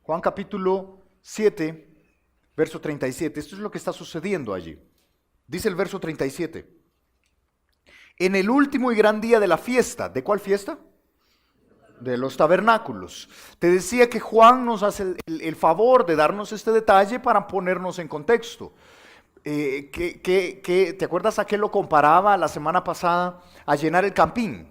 Juan capítulo 7, verso 37. Esto es lo que está sucediendo allí. Dice el verso 37. En el último y gran día de la fiesta. ¿De cuál fiesta? De los tabernáculos. Te decía que Juan nos hace el favor de darnos este detalle para ponernos en contexto. ¿Te acuerdas a qué lo comparaba la semana pasada? A llenar el campín.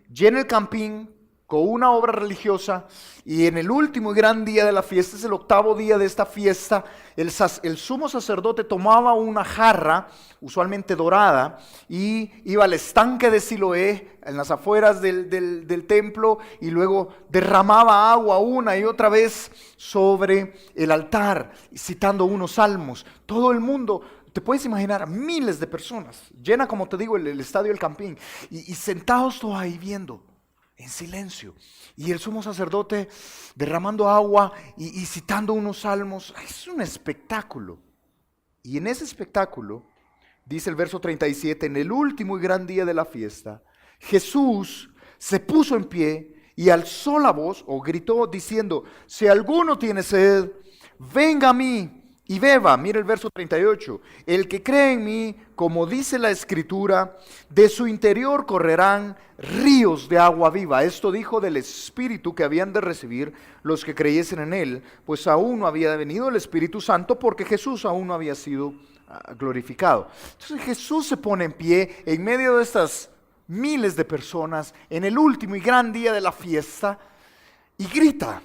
Llena el campín con una obra religiosa y en el último y gran día de la fiesta, es el octavo día de esta fiesta, el sumo sacerdote tomaba una jarra, usualmente dorada, y iba al estanque de Siloé, en las afueras del templo, y luego derramaba agua una y otra vez sobre el altar, citando unos salmos. Todo el mundo, te puedes imaginar, miles de personas, llena, como te digo, el estadio del Campín, y sentados todos ahí viendo, en silencio, y el sumo sacerdote derramando agua y citando unos salmos. Es un espectáculo. Y en ese espectáculo, dice el verso 37, en el último y gran día de la fiesta, Jesús se puso en pie y alzó la voz, o gritó diciendo: si alguno tiene sed, venga a mí y beba. Mira el verso 38. El que cree en mí, como dice la Escritura, de su interior correrán ríos de agua viva. Esto dijo del Espíritu que habían de recibir los que creyesen en él, pues aún no había venido el Espíritu Santo, porque Jesús aún no había sido glorificado. Entonces Jesús se pone en pie en medio de estas miles de personas, en el último y gran día de la fiesta, y grita: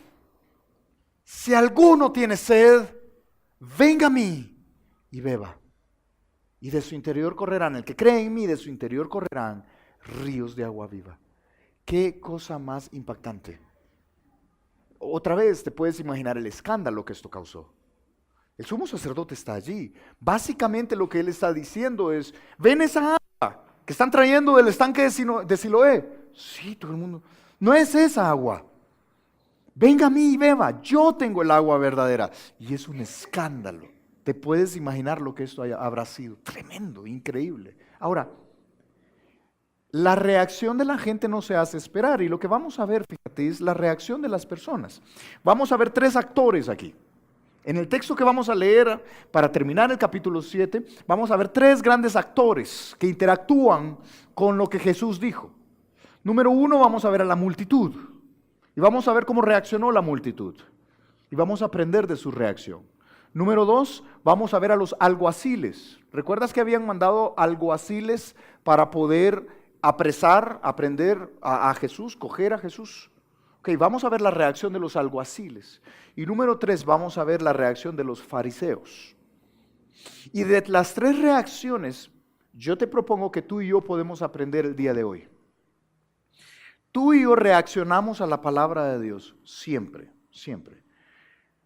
si alguno tiene sed, venga a mí y beba. Y de su interior correrán, el que cree en mí, de su interior correrán ríos de agua viva. Qué cosa más impactante. Otra vez te puedes imaginar el escándalo que esto causó. El sumo sacerdote está allí. Básicamente lo que él está diciendo es: ven esa agua que están trayendo del estanque de Siloé. Sí, todo el mundo. No es esa agua. Venga a mí y beba, yo tengo el agua verdadera. Y es un escándalo. Te puedes imaginar lo que esto habrá sido. Tremendo, increíble. Ahora, la reacción de la gente no se hace esperar. Y lo que vamos a ver, fíjate, es la reacción de las personas. Vamos a ver tres actores aquí. En el texto que vamos a leer para terminar el capítulo 7, vamos a ver tres grandes actores que interactúan con lo que Jesús dijo. Número uno, vamos a ver a la multitud. Y vamos a ver cómo reaccionó la multitud. Y vamos a aprender de su reacción. Número dos, vamos a ver a los alguaciles. ¿Recuerdas que habían mandado alguaciles para poder apresar, aprender a Jesús, coger a Jesús? Ok, vamos a ver la reacción de los alguaciles. Y número tres, vamos a ver la reacción de los fariseos. Y de las tres reacciones, yo te propongo que tú y yo podemos aprender el día de hoy. Tú y yo reaccionamos a la palabra de Dios siempre, siempre.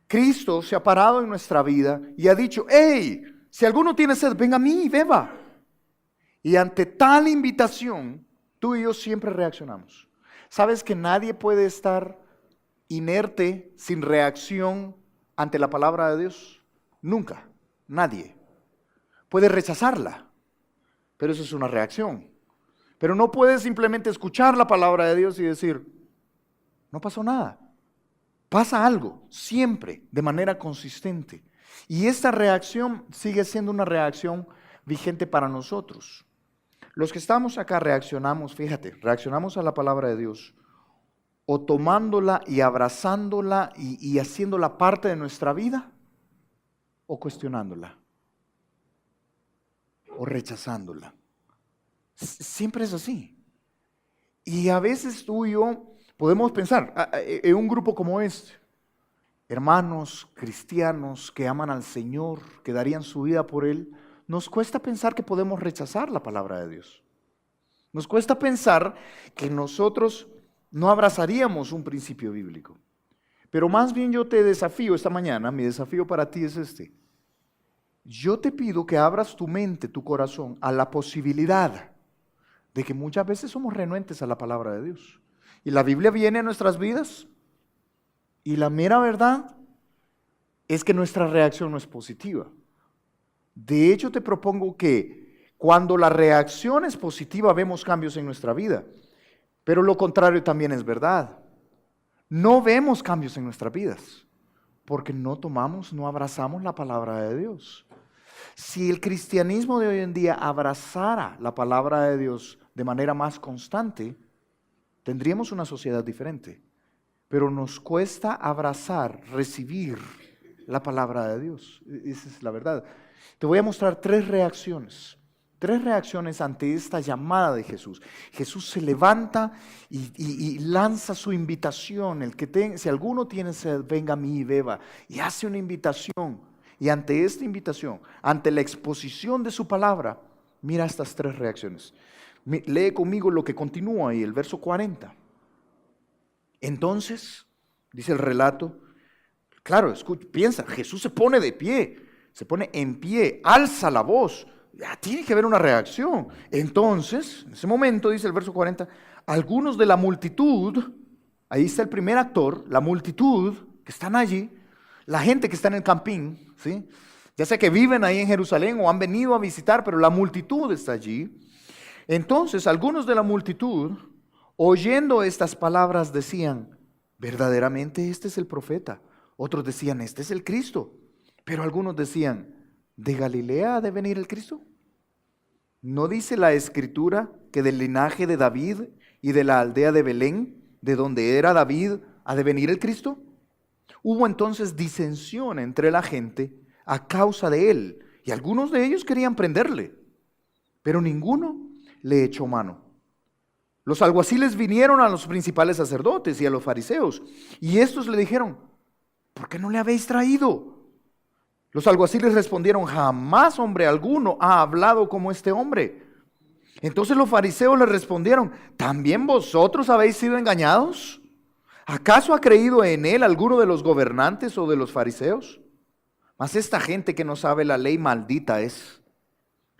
Cristo se ha parado en nuestra vida y ha dicho: hey, si alguno tiene sed, venga a mí y beba. Y ante tal invitación, tú y yo siempre reaccionamos. ¿Sabes que nadie puede estar inerte, sin reacción ante la palabra de Dios? Nunca, nadie. Puede rechazarla, pero eso es una reacción. Pero no puedes simplemente escuchar la palabra de Dios y decir: no pasó nada. Pasa algo, siempre, de manera consistente. Y esta reacción sigue siendo una reacción vigente para nosotros. Los que estamos acá reaccionamos, fíjate, reaccionamos a la palabra de Dios, o tomándola y abrazándola y haciéndola parte de nuestra vida, o cuestionándola, o rechazándola. Siempre es así. Y a veces tú y yo podemos pensar en un grupo como este, hermanos cristianos que aman al Señor, que darían su vida por Él. Nos cuesta pensar que podemos rechazar la palabra de Dios. Nos cuesta pensar que nosotros no abrazaríamos un principio bíblico. Pero más bien yo te desafío esta mañana, mi desafío para ti es este. Yo te pido que abras tu mente, tu corazón a la posibilidad de que muchas veces somos renuentes a la palabra de Dios. Y la Biblia viene a nuestras vidas y la mera verdad es que nuestra reacción no es positiva. De hecho, te propongo que cuando la reacción es positiva vemos cambios en nuestra vida, pero lo contrario también es verdad. no vemos cambios en nuestras vidas porque no tomamos, no abrazamos la palabra de Dios. Si el cristianismo de hoy en día abrazara la palabra de Dios de manera más constante, tendríamos una sociedad diferente. Pero nos cuesta abrazar, recibir la palabra de Dios. Esa es la verdad. Te voy a mostrar tres reacciones ante esta llamada de Jesús. Jesús se levanta y lanza su invitación. Si alguno tiene sed, venga a mí y beba. Y hace una invitación. Y ante esta invitación, ante la exposición de su palabra, mira estas tres reacciones. Lee conmigo lo que continúa ahí, el verso 40. Entonces, dice el relato, claro, piensa, Jesús se pone de pie, se pone en pie, alza la voz, ya tiene que haber una reacción. Entonces, en ese momento, dice el verso 40, algunos de la multitud, ahí está el primer actor, la multitud que están allí, la gente que está en el campín, ¿sí? Ya sea que viven ahí en Jerusalén o han venido a visitar, pero la multitud está allí. Entonces, algunos de la multitud, oyendo estas palabras, decían, verdaderamente este es el profeta. Otros decían, este es el Cristo. Pero algunos decían, ¿de Galilea ha de venir el Cristo? ¿No dice la Escritura que del linaje de David y de la aldea de Belén, de donde era David, ha de venir el Cristo? Hubo entonces disensión entre la gente a causa de él, y algunos de ellos querían prenderle, pero ninguno le echó mano. Los alguaciles vinieron a los principales sacerdotes y a los fariseos, y estos le dijeron, ¿por qué no le habéis traído? Los alguaciles respondieron, jamás hombre alguno ha hablado como este hombre. Entonces los fariseos le respondieron, ¿también vosotros habéis sido engañados? ¿Acaso ha creído en él alguno de los gobernantes o de los fariseos? Mas esta gente que no sabe la ley maldita es,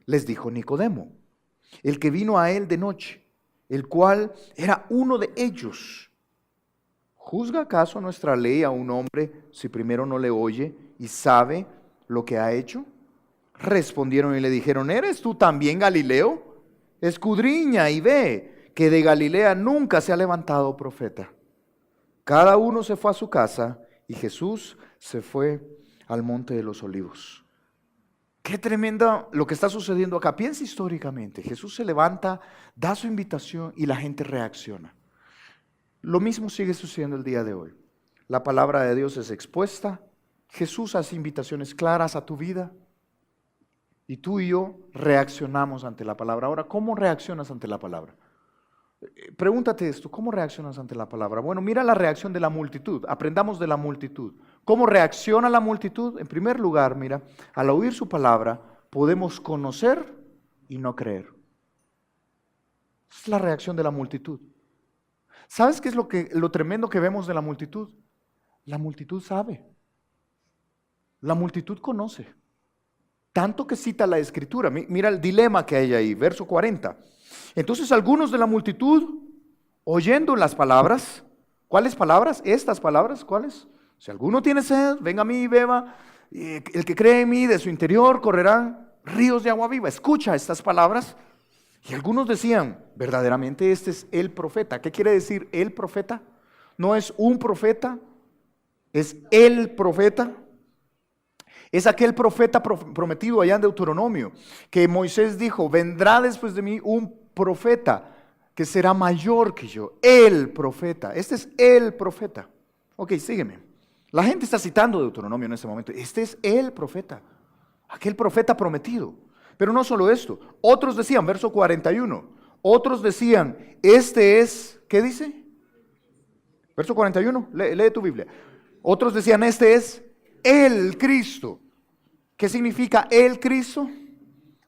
les dijo Nicodemo, el que vino a él de noche, el cual era uno de ellos. ¿Juzga acaso nuestra ley a un hombre si primero no le oye y sabe lo que ha hecho? Respondieron y le dijeron, ¿eres tú también Galileo? Escudriña y ve que de Galilea nunca se ha levantado profeta. Cada uno se fue a su casa y Jesús se fue al monte de los olivos. Qué tremenda lo que está sucediendo acá. Piensa históricamente. Jesús se levanta, da su invitación y la gente reacciona. Lo mismo sigue sucediendo el día de hoy. La palabra de Dios es expuesta. Jesús hace invitaciones claras a tu vida. Y tú y yo reaccionamos ante la palabra. Ahora, ¿cómo reaccionas ante la palabra? Pregúntate esto, ¿cómo reaccionas ante la palabra? Bueno, mira la reacción de la multitud, aprendamos de la multitud. ¿Cómo reacciona la multitud? En primer lugar, mira, al oír su palabra, podemos conocer y no creer. Es la reacción de la multitud. ¿Sabes qué es lo tremendo que vemos de la multitud? La multitud sabe. La multitud conoce. Tanto que cita la Escritura. Mira el dilema que hay ahí, verso 40. Entonces algunos de la multitud, oyendo las palabras, ¿cuáles palabras? Estas palabras, ¿cuáles? Si alguno tiene sed, venga a mí y beba. El que cree en mí, de su interior correrán ríos de agua viva. Escucha estas palabras. Y algunos decían, verdaderamente este es el profeta. ¿Qué quiere decir el profeta? No es un profeta, es el profeta. Es aquel profeta prometido allá en Deuteronomio, que Moisés dijo, vendrá después de mí un profeta que será mayor que yo, el profeta. Este es el profeta. Ok, sígueme. La gente está citando Deuteronomio en este momento. Este es el profeta, aquel profeta prometido. Pero no solo esto, otros decían, verso 41, otros decían, este es, ¿qué dice? Verso 41, lee tu Biblia. Otros decían, este es el Cristo. ¿Qué significa el Cristo?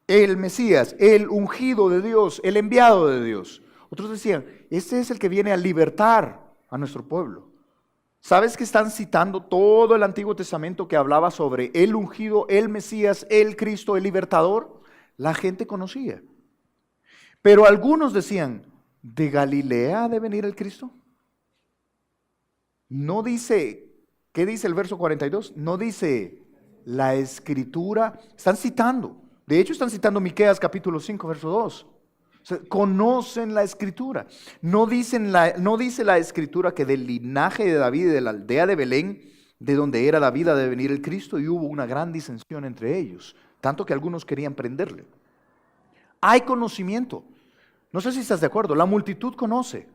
El Mesías, el ungido de Dios, el enviado de Dios. Otros decían, este es el que viene a libertar a nuestro pueblo. ¿Sabes que están citando todo el Antiguo Testamento que hablaba sobre el ungido, el Mesías, el Cristo, el libertador? La gente conocía. Pero algunos decían, ¿de Galilea ha de venir el Cristo? No dice, ¿qué dice el verso 42? No dice la Escritura. Están citando. De hecho, están citando Miqueas capítulo 5, verso 2. O sea, conocen la Escritura. No dice la Escritura que del linaje de David y de la aldea de Belén, de donde era David, ha de venir el Cristo, y hubo una gran disensión entre ellos, tanto que algunos querían prenderle. Hay conocimiento. No sé si estás de acuerdo. La multitud conoce.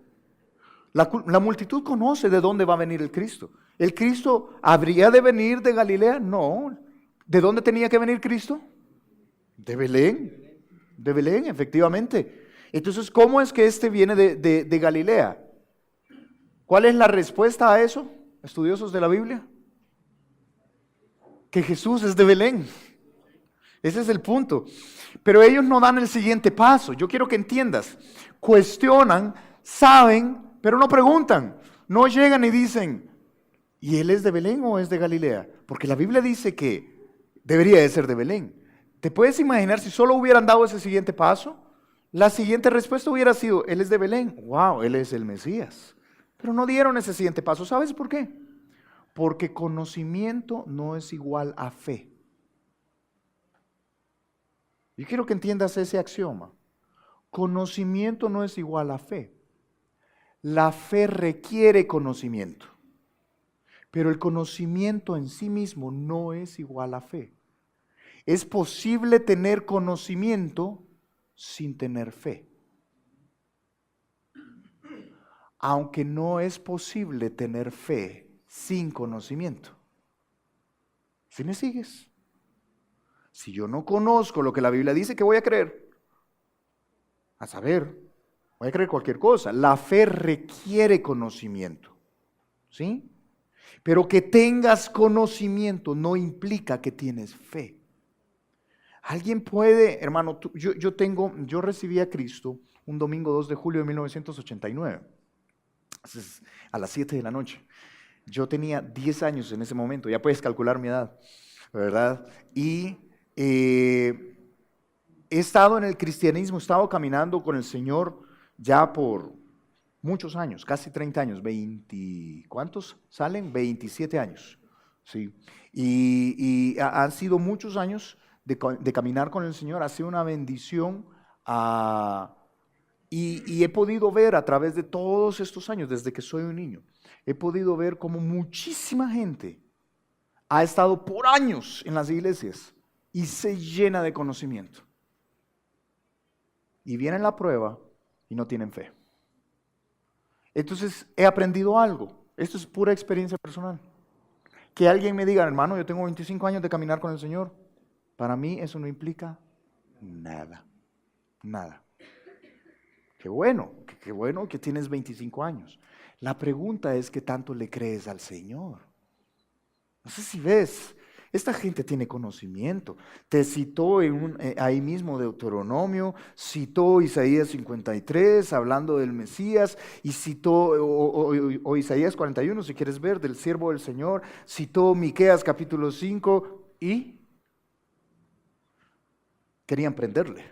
La multitud conoce de dónde va a venir el Cristo. ¿El Cristo habría de venir de Galilea? No. ¿De dónde tenía que venir Cristo? De Belén. De Belén, efectivamente. Entonces, ¿cómo es que este viene de Galilea? ¿Cuál es la respuesta a eso, estudiosos de la Biblia? Que Jesús es de Belén. Ese es el punto. Pero ellos no dan el siguiente paso. Yo quiero que entiendas. Cuestionan, saben, pero no preguntan. No llegan y dicen, ¿y él es de Belén o es de Galilea? Porque la Biblia dice que debería de ser de Belén. ¿Te puedes imaginar si solo hubieran dado ese siguiente paso? La siguiente respuesta hubiera sido, él es de Belén. Wow, él es el Mesías. Pero no dieron ese siguiente paso. ¿Sabes por qué? Porque conocimiento no es igual a fe. Yo quiero que entiendas ese axioma. Conocimiento no es igual a fe. La fe requiere conocimiento. Pero el conocimiento en sí mismo no es igual a fe. Es posible tener conocimiento sin tener fe. Aunque no es posible tener fe sin conocimiento. ¿Sí me sigues? Si yo no conozco lo que la Biblia dice, ¿qué voy a creer? A saber, voy a creer cualquier cosa. La fe requiere conocimiento. ¿Sí? Pero que tengas conocimiento no implica que tienes fe. Alguien puede, hermano, yo recibí a Cristo un domingo 2 de julio de 1989, a las 7 de la noche. Yo tenía 10 años en ese momento, ya puedes calcular mi edad, ¿verdad? Y he estado en el cristianismo, he estado caminando con el Señor ya por muchos años, casi 30 años, ¿cuántos salen? 27 años, ¿sí? Y han sido muchos años de caminar con el Señor. Ha sido una bendición y he podido ver a través de todos estos años, desde que soy un niño, he podido ver cómo muchísima gente ha estado por años en las iglesias y se llena de conocimiento. Y viene la prueba y no tienen fe. Entonces he aprendido algo. Esto es pura experiencia personal. Que alguien me diga, hermano, yo tengo 25 años de caminar con el Señor. Para mí eso no implica nada, nada. Qué bueno que tienes 25 años. La pregunta es, ¿qué tanto le crees al Señor? No sé si ves, esta gente tiene conocimiento. Te citó ahí mismo Deuteronomio, citó Isaías 53, hablando del Mesías, y citó, o Isaías 41, si quieres ver, del siervo del Señor, citó Miqueas capítulo 5, y querían prenderle,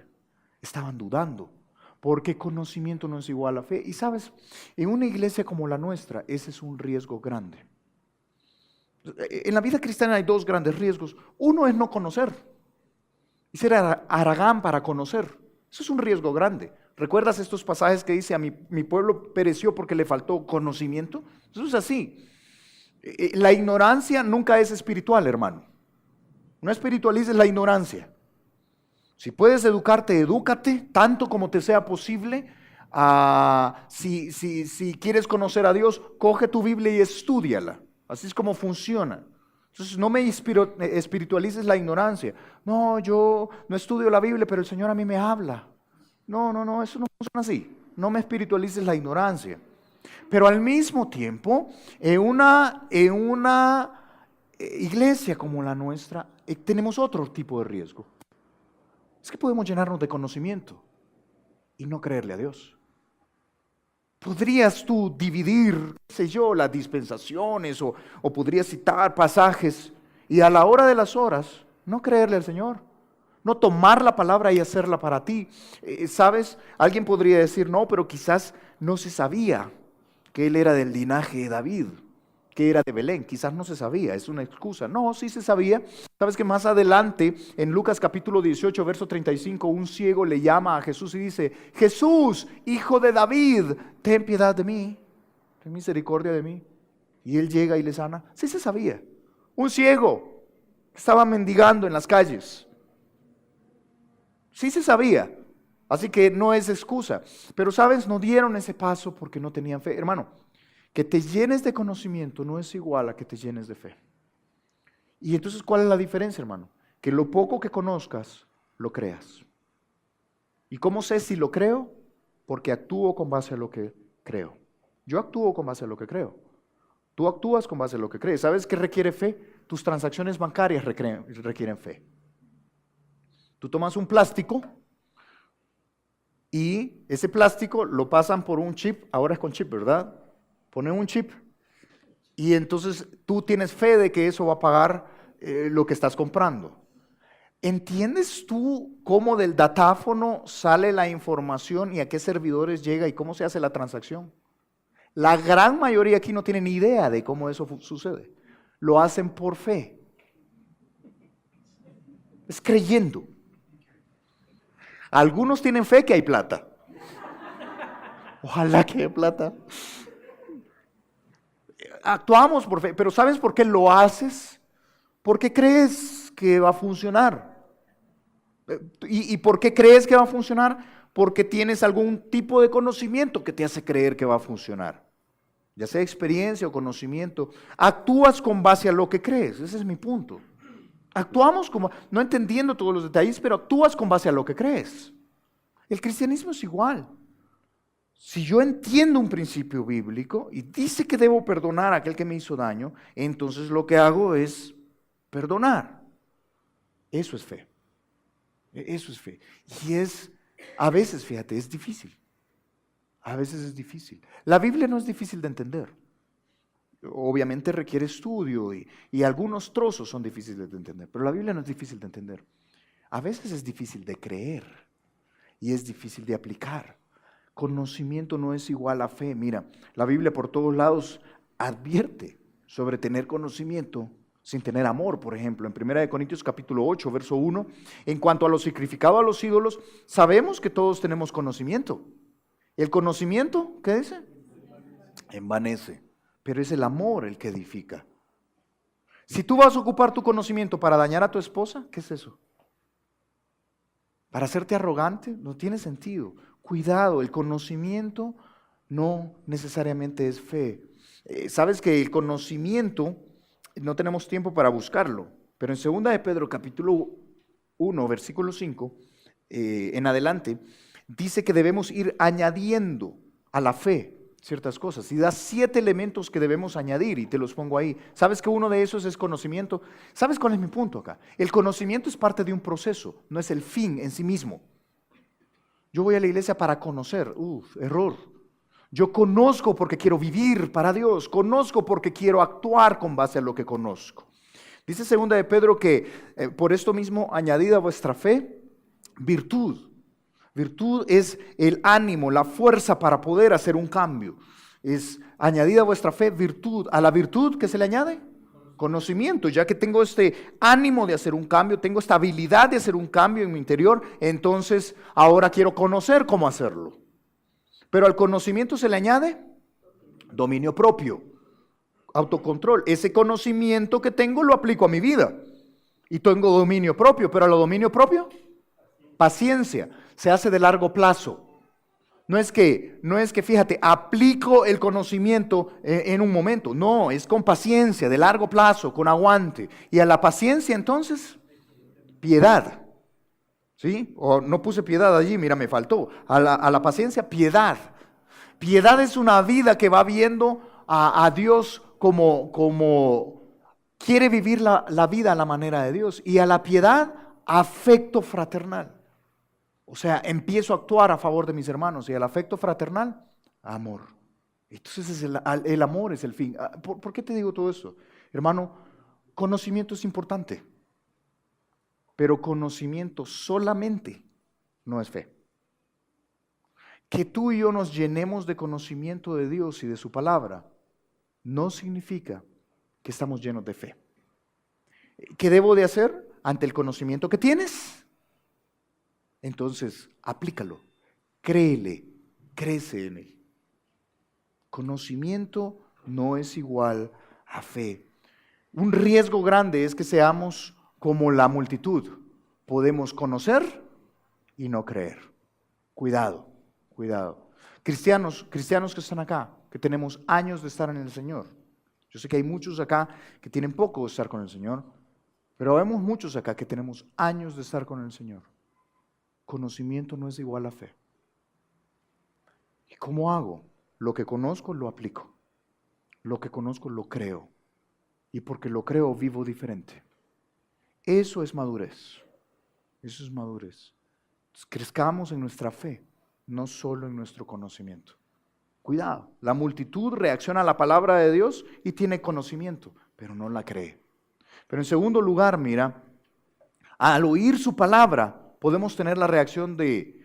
estaban dudando, porque conocimiento no es igual a fe. Y sabes, en una iglesia como la nuestra, ese es un riesgo grande. En la vida cristiana hay dos grandes riesgos. Uno es no conocer, y ser haragán para conocer. Eso es un riesgo grande. ¿Recuerdas estos pasajes que dice, mi pueblo pereció porque le faltó conocimiento? Eso es así. La ignorancia nunca es espiritual, hermano. No espiritualices la ignorancia. Si puedes educarte, edúcate tanto como te sea posible. Si quieres conocer a Dios, coge tu Biblia y estúdiala. Así es como funciona. Entonces no me espiritualices la ignorancia. No, yo no estudio la Biblia, pero el Señor a mí me habla. No, eso no funciona así. No me espiritualices la ignorancia. Pero al mismo tiempo, en una iglesia como la nuestra, tenemos otro tipo de riesgo. Es que podemos llenarnos de conocimiento y no creerle a Dios. ¿Podrías tú dividir, qué sé yo, las dispensaciones o podrías citar pasajes y a la hora de las horas no creerle al Señor? No tomar la palabra y hacerla para ti. ¿Sabes? Alguien podría decir, no, pero quizás no se sabía que él era del linaje de David. que era de Belén. Quizás no se sabía, es una excusa. No, sí se sabía. Sabes que más adelante, en Lucas capítulo 18, verso 35, un ciego le llama a Jesús y dice: Jesús, hijo de David, ten piedad de mí, ten misericordia de mí. Y él llega y le sana. Sí se sabía. Un ciego que estaba mendigando en las calles. Sí se sabía. Así que no es excusa. Pero sabes, no dieron ese paso porque no tenían fe. Hermano, que te llenes de conocimiento no es igual a que te llenes de fe. Y entonces, ¿cuál es la diferencia, hermano? Que lo poco que conozcas, lo creas. ¿Y cómo sé si lo creo? Porque actúo con base a lo que creo. Yo actúo con base a lo que creo. Tú actúas con base a lo que crees. ¿Sabes qué requiere fe? Tus transacciones bancarias requieren fe. Tú tomas un plástico y ese plástico lo pasan por un chip, ahora es con chip, ¿verdad? Ponen un chip y entonces tú tienes fe de que eso va a pagar lo que estás comprando. ¿Entiendes tú cómo del datáfono sale la información y a qué servidores llega y cómo se hace la transacción? La gran mayoría aquí no tiene ni idea de cómo eso sucede. Lo hacen por fe. Es creyendo. Algunos tienen fe que hay plata. Ojalá que haya plata. Actuamos por fe, pero ¿sabes por qué lo haces? Porque crees que va a funcionar. ¿Y por qué crees que va a funcionar? Porque tienes algún tipo de conocimiento que te hace creer que va a funcionar. Ya sea experiencia o conocimiento. Actúas con base a lo que crees, ese es mi punto. Actuamos como, no entendiendo todos los detalles, pero actúas con base a lo que crees. El cristianismo es igual. Si yo entiendo un principio bíblico y dice que debo perdonar a aquel que me hizo daño, entonces lo que hago es perdonar. Eso es fe. Eso es fe. Y a veces, fíjate, es difícil. A veces es difícil. La Biblia no es difícil de entender. Obviamente requiere estudio y algunos trozos son difíciles de entender, pero la Biblia no es difícil de entender. A veces es difícil de creer y es difícil de aplicar. Conocimiento no es igual a fe. Mira, la Biblia por todos lados advierte sobre tener conocimiento sin tener amor. Por ejemplo, en 1 Corintios capítulo 8, verso 1, en cuanto a lo sacrificado a los ídolos, sabemos que todos tenemos conocimiento. ¿El conocimiento, qué dice? Envanece, pero es el amor el que edifica. Si tú vas a ocupar tu conocimiento para dañar a tu esposa, ¿qué es eso? ¿Para hacerte arrogante? No tiene sentido. Cuidado, el conocimiento no necesariamente es fe. Sabes que el conocimiento, no tenemos tiempo para buscarlo, pero en 2 de Pedro capítulo 1, versículo 5, en adelante, dice que debemos ir añadiendo a la fe ciertas cosas. Y da 7 elementos que debemos añadir y te los pongo ahí. ¿Sabes que uno de esos es conocimiento? ¿Sabes cuál es mi punto acá? El conocimiento es parte de un proceso, no es el fin en sí mismo. Yo voy a la iglesia para conocer. Error. Yo conozco porque quiero vivir para Dios. Conozco porque quiero actuar con base a lo que conozco. Dice 2 de Pedro que por esto mismo añadida a vuestra fe, virtud. Virtud es el ánimo, la fuerza para poder hacer un cambio. Es añadida a vuestra fe, virtud. ¿A la virtud qué se le añade? Conocimiento. Ya que tengo este ánimo de hacer un cambio, tengo esta habilidad de hacer un cambio en mi interior, entonces ahora quiero conocer cómo hacerlo. Pero al conocimiento se le añade dominio propio, autocontrol. Ese conocimiento que tengo lo aplico a mi vida y tengo dominio propio, pero a lo dominio propio, paciencia. Se hace de largo plazo. No es que, fíjate, aplico el conocimiento en un momento. No, es con paciencia, de largo plazo, con aguante. Y a la paciencia, entonces, piedad. ¿Sí? O no puse piedad allí, mira, me faltó. A la paciencia, piedad. Piedad es una vida que va viendo a Dios como quiere vivir la vida a la manera de Dios. Y a la piedad, afecto fraternal. O sea, empiezo a actuar a favor de mis hermanos. Y el afecto fraternal, amor. Entonces el amor es el fin. ¿Por qué te digo todo esto? Hermano, conocimiento es importante. Pero conocimiento solamente no es fe. Que tú y yo nos llenemos de conocimiento de Dios y de su palabra no significa que estamos llenos de fe. ¿Qué debo de hacer ante el conocimiento que tienes? Entonces, aplícalo, créele, crece en él. Conocimiento no es igual a fe. Un riesgo grande es que seamos como la multitud. Podemos conocer y no creer. Cuidado, cuidado. Cristianos que están acá, que tenemos años de estar en el Señor. Yo sé que hay muchos acá que tienen poco de estar con el Señor, pero vemos muchos acá que tenemos años de estar con el Señor. Conocimiento no es igual a fe. ¿Y cómo hago? Lo que conozco lo aplico. Lo que conozco lo creo. Y porque lo creo vivo diferente. Eso es madurez. Eso es madurez. Entonces, crezcamos en nuestra fe, no solo en nuestro conocimiento. Cuidado, la multitud reacciona a la palabra de Dios y tiene conocimiento, pero no la cree. Pero en segundo lugar, mira, al oír su palabra, podemos tener la reacción de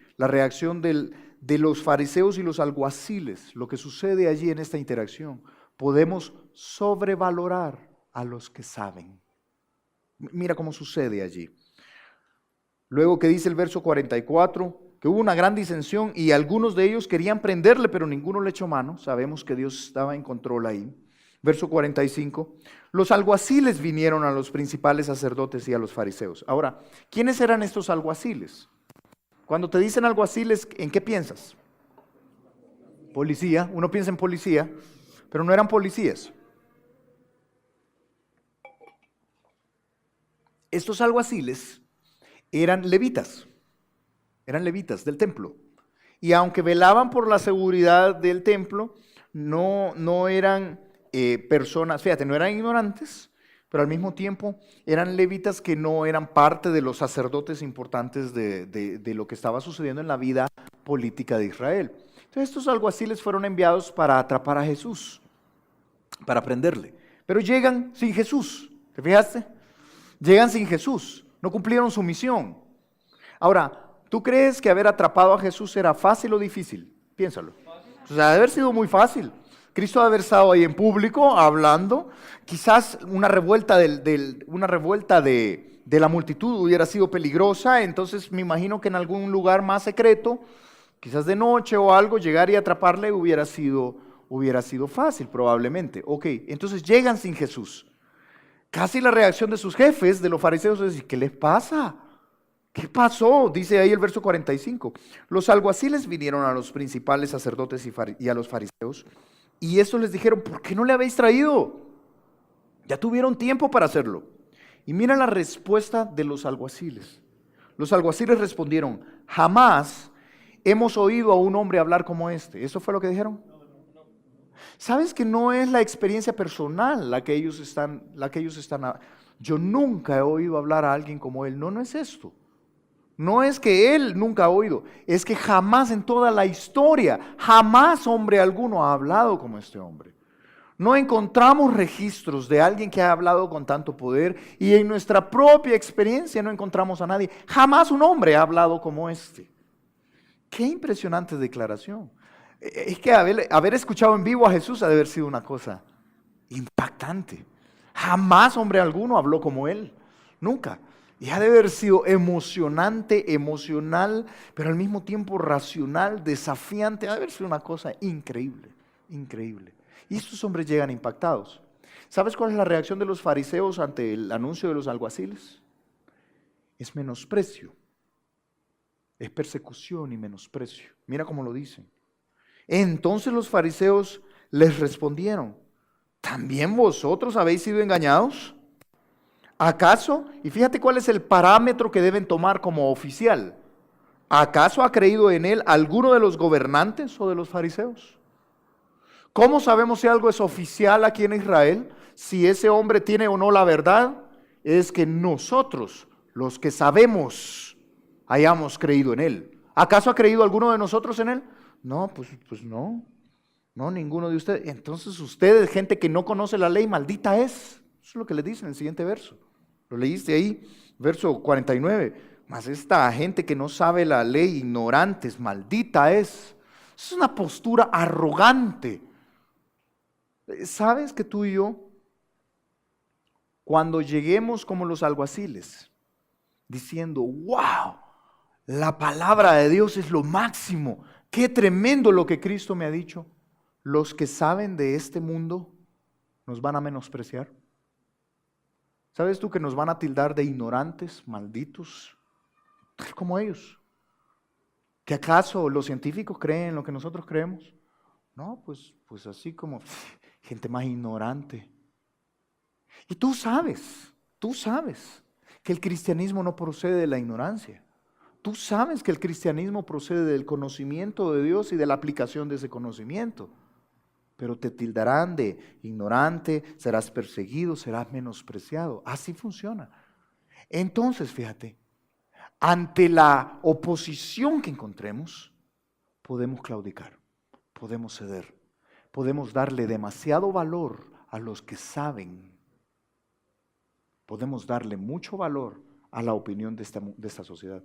los fariseos y los alguaciles, lo que sucede allí en esta interacción. Podemos sobrevalorar a los que saben. Mira cómo sucede allí. Luego que dice el verso 44, que hubo una gran disensión y algunos de ellos querían prenderle, pero ninguno le echó mano. Sabemos que Dios estaba en control ahí. Verso 45, los alguaciles vinieron a los principales sacerdotes y a los fariseos. Ahora, ¿quiénes eran estos alguaciles? Cuando te dicen alguaciles, ¿en qué piensas? Policía, uno piensa en policía, pero no eran policías. Estos alguaciles eran levitas del templo. Y aunque velaban por la seguridad del templo, no eran personas, fíjate, no eran ignorantes, pero al mismo tiempo eran levitas que no eran parte de los sacerdotes importantes de lo que estaba sucediendo en la vida política de Israel. Entonces estos alguaciles fueron enviados para atrapar a Jesús, para prenderle. Pero llegan sin Jesús, ¿te fijaste? Llegan sin Jesús, no cumplieron su misión. Ahora, ¿tú crees que haber atrapado a Jesús era fácil o difícil? Piénsalo. O sea, debe haber sido muy fácil. Cristo debe haber estado ahí en público hablando. Quizás una revuelta de la multitud hubiera sido peligrosa. Entonces me imagino que en algún lugar más secreto, quizás de noche o algo, llegar y atraparle hubiera sido fácil probablemente. Ok, entonces llegan sin Jesús. Casi la reacción de sus jefes, de los fariseos, es decir, ¿qué les pasa? ¿Qué pasó? Dice ahí el verso 45. Los alguaciles vinieron a los principales sacerdotes y a los fariseos, y estos les dijeron, ¿por qué no le habéis traído? Ya tuvieron tiempo para hacerlo. Y mira la respuesta de los alguaciles. Los alguaciles respondieron, jamás hemos oído a un hombre hablar como este. ¿Eso fue lo que dijeron? ¿Sabes que no es la experiencia personal la que ellos están? Yo nunca he oído hablar a alguien como él. No es esto. No es que él nunca ha oído, es que jamás en toda la historia, jamás hombre alguno ha hablado como este hombre. No encontramos registros de alguien que ha hablado con tanto poder y en nuestra propia experiencia no encontramos a nadie. Jamás un hombre ha hablado como este. Qué impresionante declaración. Es que haber escuchado en vivo a Jesús ha de haber sido una cosa impactante. Jamás hombre alguno habló como él, nunca. Y ha de haber sido emocionante, emocional, pero al mismo tiempo racional, desafiante. Ha de haber sido una cosa increíble, increíble. Y estos hombres llegan impactados. ¿Sabes cuál es la reacción de los fariseos ante el anuncio de los alguaciles? Es menosprecio, es persecución y menosprecio. Mira cómo lo dicen. Entonces los fariseos les respondieron, ¿también vosotros habéis sido engañados? ¿Acaso? Y fíjate cuál es el parámetro que deben tomar como oficial. ¿Acaso ha creído en él alguno de los gobernantes o de los fariseos? ¿Cómo sabemos si algo es oficial aquí en Israel? Si ese hombre tiene o no la verdad, es que nosotros, los que sabemos, hayamos creído en él. ¿Acaso ha creído alguno de nosotros en él? No, pues no. No, ninguno de ustedes. Entonces ustedes, gente que no conoce la ley, maldita es. Eso es lo que le dice en el siguiente verso. Lo leíste ahí, verso 49. Mas esta gente que no sabe la ley, ignorantes, maldita es. Es una postura arrogante. ¿Sabes que tú y yo, cuando lleguemos como los alguaciles, diciendo, wow, la palabra de Dios es lo máximo, qué tremendo lo que Cristo me ha dicho, los que saben de este mundo nos van a menospreciar? ¿Sabes tú que nos van a tildar de ignorantes, malditos, tal como ellos? ¿Que acaso los científicos creen lo que nosotros creemos? No, pues así como gente más ignorante. Y tú sabes que el cristianismo no procede de la ignorancia. Tú sabes que el cristianismo procede del conocimiento de Dios y de la aplicación de ese conocimiento. Pero te tildarán de ignorante, serás perseguido, serás menospreciado. Así funciona. Entonces, fíjate, ante la oposición que encontremos, podemos claudicar, podemos ceder, podemos darle demasiado valor a los que saben, podemos darle mucho valor a la opinión de esta sociedad.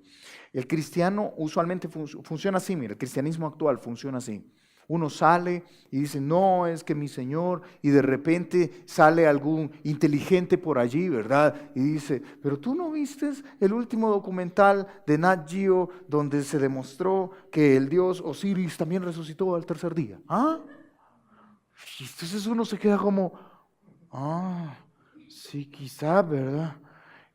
El cristiano usualmente funciona así, mira, el cristianismo actual funciona así. Uno sale y dice, no, es que mi Señor, y de repente sale algún inteligente por allí, ¿verdad? Y dice, pero tú no viste el último documental de Nat Geo donde se demostró que el dios Osiris también resucitó al tercer día. ¿Ah? Y entonces uno se queda como, sí, quizá, ¿verdad?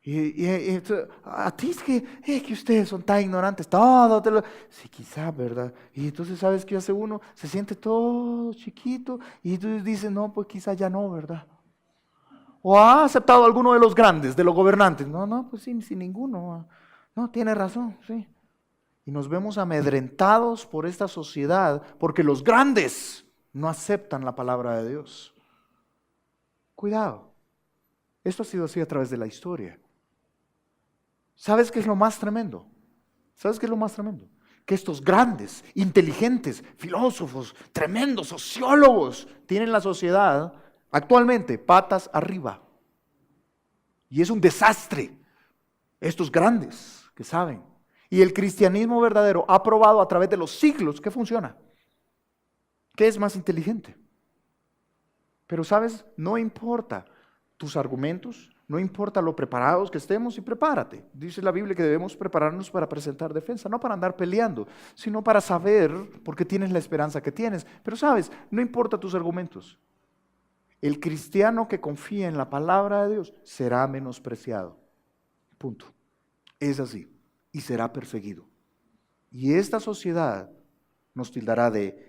Y a ti es que ustedes son tan ignorantes, todo sí, quizá, ¿verdad? Y entonces, ¿sabes qué hace uno? Se siente todo chiquito y entonces dice, no, pues quizá ya no, ¿verdad? ¿O ha aceptado alguno de los grandes, de los gobernantes? No, pues sí, sin ninguno. No, tiene razón, sí. Y nos vemos amedrentados por esta sociedad porque los grandes no aceptan la palabra de Dios. Cuidado. Esto ha sido así a través de la historia. ¿Sabes qué es lo más tremendo? ¿Sabes qué es lo más tremendo? Que estos grandes, inteligentes, filósofos, tremendos sociólogos tienen la sociedad actualmente patas arriba. Y es un desastre. Estos grandes que saben. Y el cristianismo verdadero ha probado a través de los siglos que funciona. ¿Qué es más inteligente? Pero ¿sabes? No importa tus argumentos, no importa lo preparados que estemos, y prepárate. Dice la Biblia que debemos prepararnos para presentar defensa, no para andar peleando, sino para saber por qué tienes la esperanza que tienes. Pero sabes, no importa tus argumentos. El cristiano que confía en la palabra de Dios será menospreciado. Punto. Es así. Y será perseguido. Y esta sociedad nos tildará de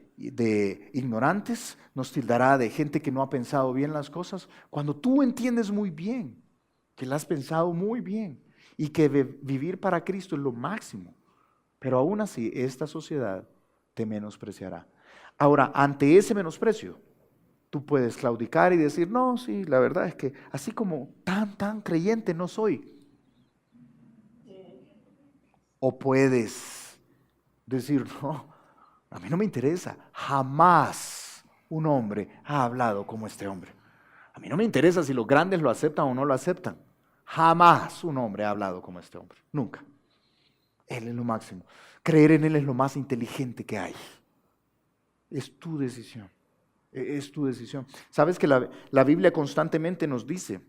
ignorantes, nos tildará de gente que no ha pensado bien las cosas, cuando tú entiendes muy bien que la has pensado muy bien y que vivir para Cristo es lo máximo, pero aún así esta sociedad te menospreciará. Ahora, ante ese menosprecio, tú puedes claudicar y decir, no, sí, la verdad es que así como tan creyente no soy. O puedes decir, no, a mí no me interesa, jamás un hombre ha hablado como este hombre. A mí no me interesa si los grandes lo aceptan o no lo aceptan. Jamás un hombre ha hablado como este hombre, nunca. Él es lo máximo. Creer en Él es lo más inteligente que hay. Es tu decisión, es tu decisión. Sabes que la Biblia constantemente nos dice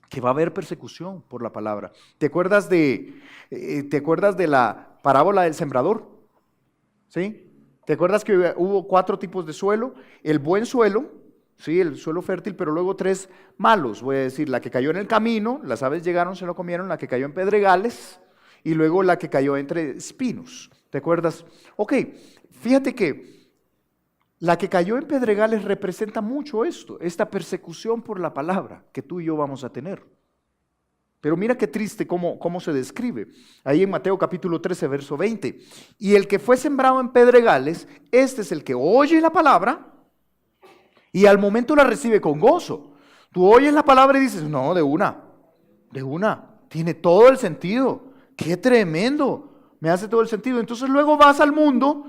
que va a haber persecución por la palabra. ¿Te acuerdas de la parábola del sembrador? ¿Sí? ¿Te acuerdas que hubo 4 tipos de suelo? El buen suelo, sí, el suelo fértil, pero luego 3 malos. Voy a decir, la que cayó en el camino, las aves llegaron, se lo comieron, la que cayó en pedregales y luego la que cayó entre espinos. ¿Te acuerdas? Ok, fíjate que la que cayó en pedregales representa mucho esto, esta persecución por la palabra que tú y yo vamos a tener. Pero mira qué triste cómo se describe. Ahí en Mateo capítulo 13, verso 20. Y el que fue sembrado en pedregales, este es el que oye la palabra y al momento la recibe con gozo. Tú oyes la palabra y dices, no, de una, tiene todo el sentido. ¡Qué tremendo! Me hace todo el sentido. Entonces luego vas al mundo,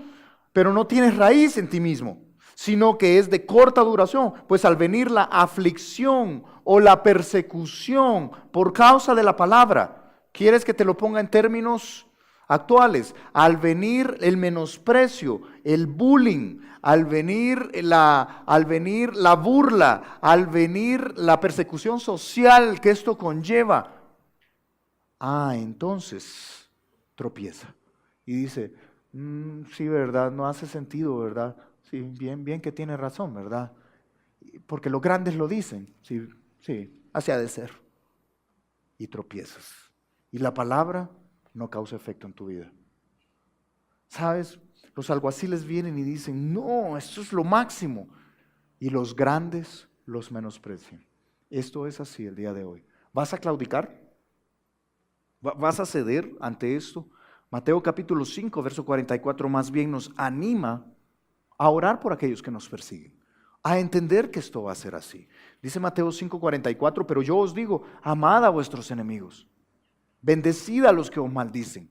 pero no tienes raíz en ti mismo, sino que es de corta duración, pues al venir la aflicción o la persecución por causa de la palabra, ¿quieres que te lo ponga en términos actuales. Al venir el menosprecio, el bullying, al venir la burla, al venir la persecución social que esto conlleva, entonces tropieza y dice, sí, ¿verdad? No hace sentido, ¿verdad? Sí, bien que tiene razón, ¿verdad? Porque los grandes lo dicen, sí, así ha de ser. Y tropiezas. Y la palabra no causa efecto en tu vida. ¿Sabes? Los alguaciles vienen y dicen, no, esto es lo máximo. Y los grandes los menosprecian. Esto es así el día de hoy. ¿Vas a claudicar? ¿Vas a ceder ante esto? Mateo capítulo 5, verso 44, más bien nos anima a orar por aquellos que nos persiguen, a entender que esto va a ser así. Dice Mateo 5, 44, pero yo os digo, amad a vuestros enemigos, bendecid a los que os maldicen,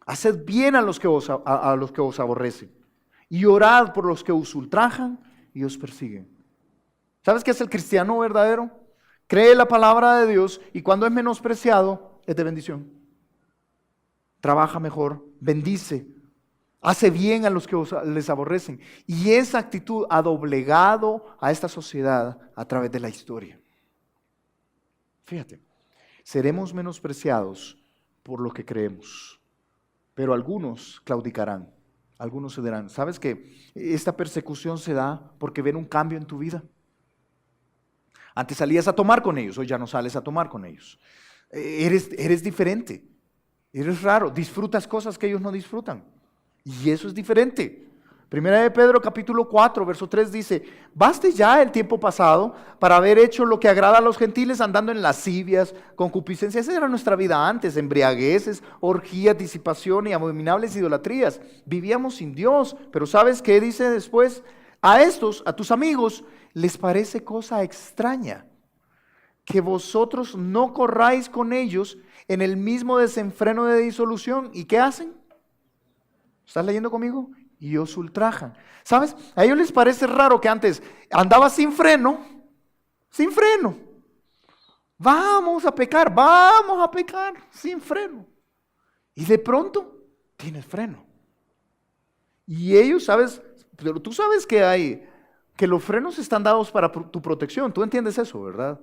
haced bien a los que os aborrecen, y orad por los que os ultrajan y os persiguen. ¿Sabes qué es el cristiano verdadero? Cree la palabra de Dios y cuando es menospreciado, es de bendición. Trabaja mejor, bendice, hace bien a los que les aborrecen. Y esa actitud ha doblegado a esta sociedad a través de la historia. Fíjate, seremos menospreciados por lo que creemos, pero algunos claudicarán, algunos cederán. ¿Sabes que esta persecución se da porque ven un cambio en tu vida? Antes salías a tomar con ellos, hoy ya no sales a tomar con ellos. Eres diferente, eres raro, disfrutas cosas que ellos no disfrutan. Y eso es diferente. Primera de Pedro capítulo 4, verso 3 dice, baste ya el tiempo pasado para haber hecho lo que agrada a los gentiles andando en lascivias, concupiscencias. Esa era nuestra vida antes, embriagueces, orgías, disipación y abominables idolatrías. Vivíamos sin Dios, pero ¿sabes qué dice después? A tus amigos, les parece cosa extraña que vosotros no corráis con ellos en el mismo desenfreno de disolución. ¿Y qué hacen? ¿Estás leyendo conmigo? Y os ultrajan. ¿Sabes? A ellos les parece raro que antes andaba sin freno. Vamos a pecar, sin freno. Y de pronto tienes freno. Y ellos, ¿sabes? Pero tú sabes que los frenos están dados para tu protección. Tú entiendes eso, ¿verdad?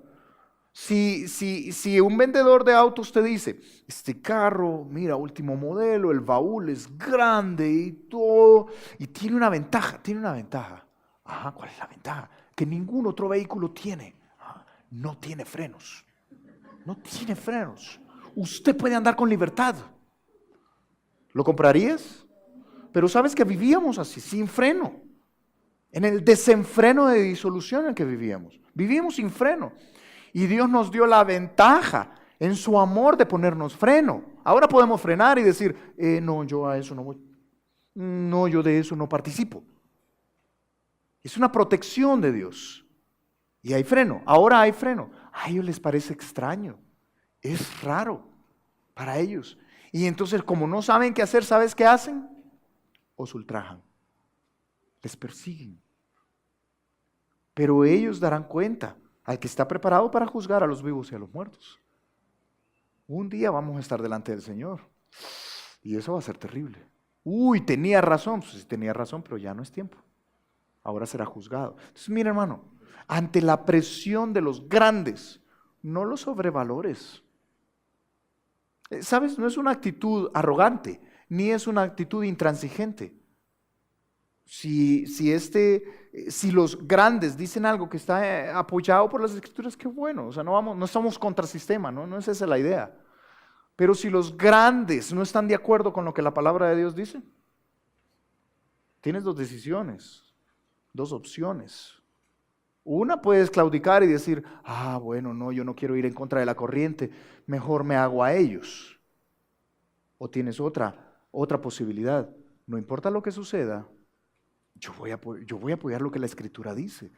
Si un vendedor de autos te dice, este carro, mira, último modelo, el baúl es grande y todo, y tiene una ventaja. Ajá, ¿cuál es la ventaja? Que ningún otro vehículo tiene. No tiene frenos. Usted puede andar con libertad. ¿Lo comprarías? Pero sabes que vivíamos así, sin freno. En el desenfreno de disolución en que vivíamos. Vivíamos sin freno. Y Dios nos dio la ventaja en su amor de ponernos freno. Ahora podemos frenar y decir, no, yo a eso no voy. No, yo de eso no participo. Es una protección de Dios. Y hay freno. Ahora hay freno. A ellos les parece extraño. Es raro para ellos. Y entonces, como no saben qué hacer, ¿sabes qué hacen? Os ultrajan. Les persiguen. Pero ellos darán cuenta al que está preparado para juzgar a los vivos y a los muertos. Un día vamos a estar delante del Señor. Y eso va a ser terrible. Uy, tenía razón. Pues sí tenía razón, pero ya no es tiempo. Ahora será juzgado. Entonces, mira, hermano, ante la presión de los grandes, no los sobrevalores. ¿Sabes? No es una actitud arrogante, ni es una actitud intransigente. Si los grandes dicen algo que está apoyado por las Escrituras, qué bueno. O sea, no estamos contra sistema, ¿no? No es esa la idea. Pero si los grandes no están de acuerdo con lo que la palabra de Dios dice, tienes dos decisiones, dos opciones. Una, puedes claudicar y decir, bueno, no, yo no quiero ir en contra de la corriente, mejor me hago a ellos. O tienes otra posibilidad, no importa lo que suceda, yo voy a apoyar lo que la Escritura dice.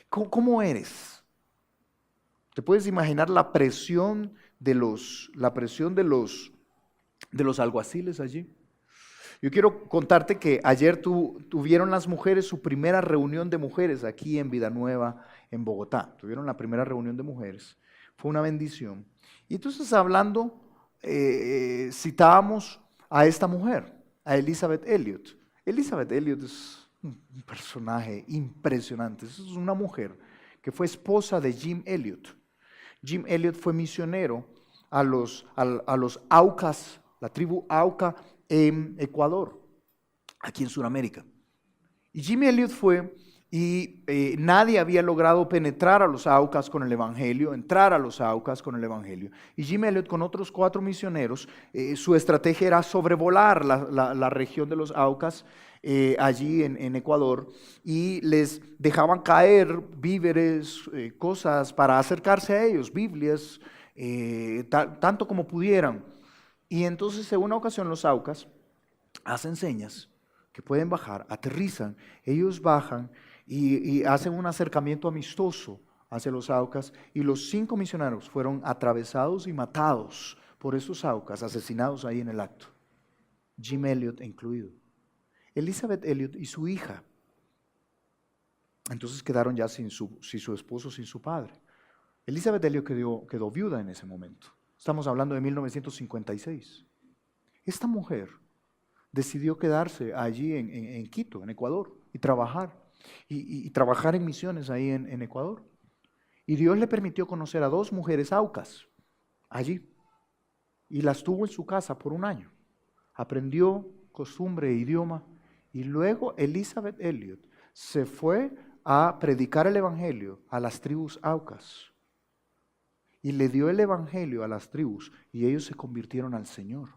¿Cómo eres? ¿Te puedes imaginar la presión de los alguaciles allí? Yo quiero contarte que ayer tuvieron las mujeres su primera reunión de mujeres aquí en Vida Nueva, en Bogotá. Tuvieron la primera reunión de mujeres. Fue una bendición. Y entonces hablando, citábamos a esta mujer, a Elizabeth Elliot. Elizabeth Elliot es un personaje impresionante. Es una mujer que fue esposa de Jim Elliot. Jim Elliot fue misionero a los Aucas, la tribu Auca en Ecuador, aquí en Sudamérica. Y Jim Elliot fue y nadie había logrado penetrar a los Aucas con el Evangelio, entrar a los Aucas con el Evangelio. Y Jim Elliot con otros 4 misioneros, su estrategia era sobrevolar la región de los Aucas allí en Ecuador, y les dejaban caer víveres, cosas para acercarse a ellos, Biblias, tanto como pudieran. Y entonces en una ocasión los Aucas hacen señas que pueden bajar, aterrizan, ellos bajan y hacen un acercamiento amistoso hacia los Aucas, y los 5 misioneros fueron atravesados y matados por esos Aucas, asesinados ahí en el acto, Jim Elliot incluido. Elizabeth Elliot y su hija, entonces quedaron ya sin su esposo, sin su padre. Elizabeth Elliot quedó viuda en ese momento. Estamos hablando de 1956. Esta mujer decidió quedarse allí en Quito, en Ecuador, y trabajar. Y trabajar en misiones ahí en Ecuador. Y Dios le permitió conocer a 2 mujeres aucas allí. Y las tuvo en su casa por 1 año. Aprendió costumbre e idioma. Y luego Elizabeth Elliot se fue a predicar el evangelio a las tribus aucas. Y le dio el evangelio a las tribus y ellos se convirtieron al Señor.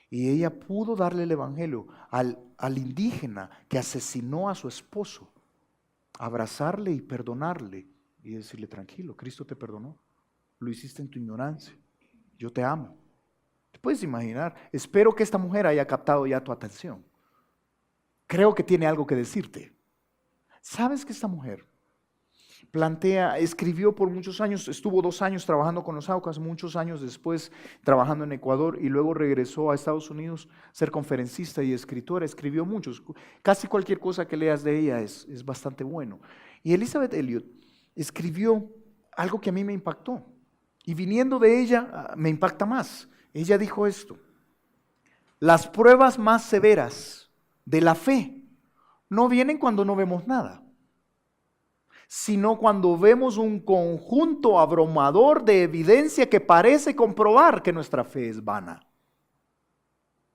Y ella pudo darle el evangelio al indígena que asesinó a su esposo, abrazarle y perdonarle y decirle: tranquilo, Cristo te perdonó, lo hiciste en tu ignorancia, yo te amo. ¿Te puedes imaginar? Espero que esta mujer haya captado ya tu atención. Creo que tiene algo que decirte. ¿Sabes que esta mujer escribió por muchos años, estuvo 2 años trabajando con los Aucas, muchos años después trabajando en Ecuador, y luego regresó a Estados Unidos a ser conferencista y escritora? Escribió muchos, casi cualquier cosa que leas de ella es bastante bueno. Y Elizabeth Elliot escribió algo que a mí me impactó, y viniendo de ella me impacta más. Ella dijo esto: las pruebas más severas de la fe no vienen cuando no vemos nada, sino cuando vemos un conjunto abrumador de evidencia que parece comprobar que nuestra fe es vana.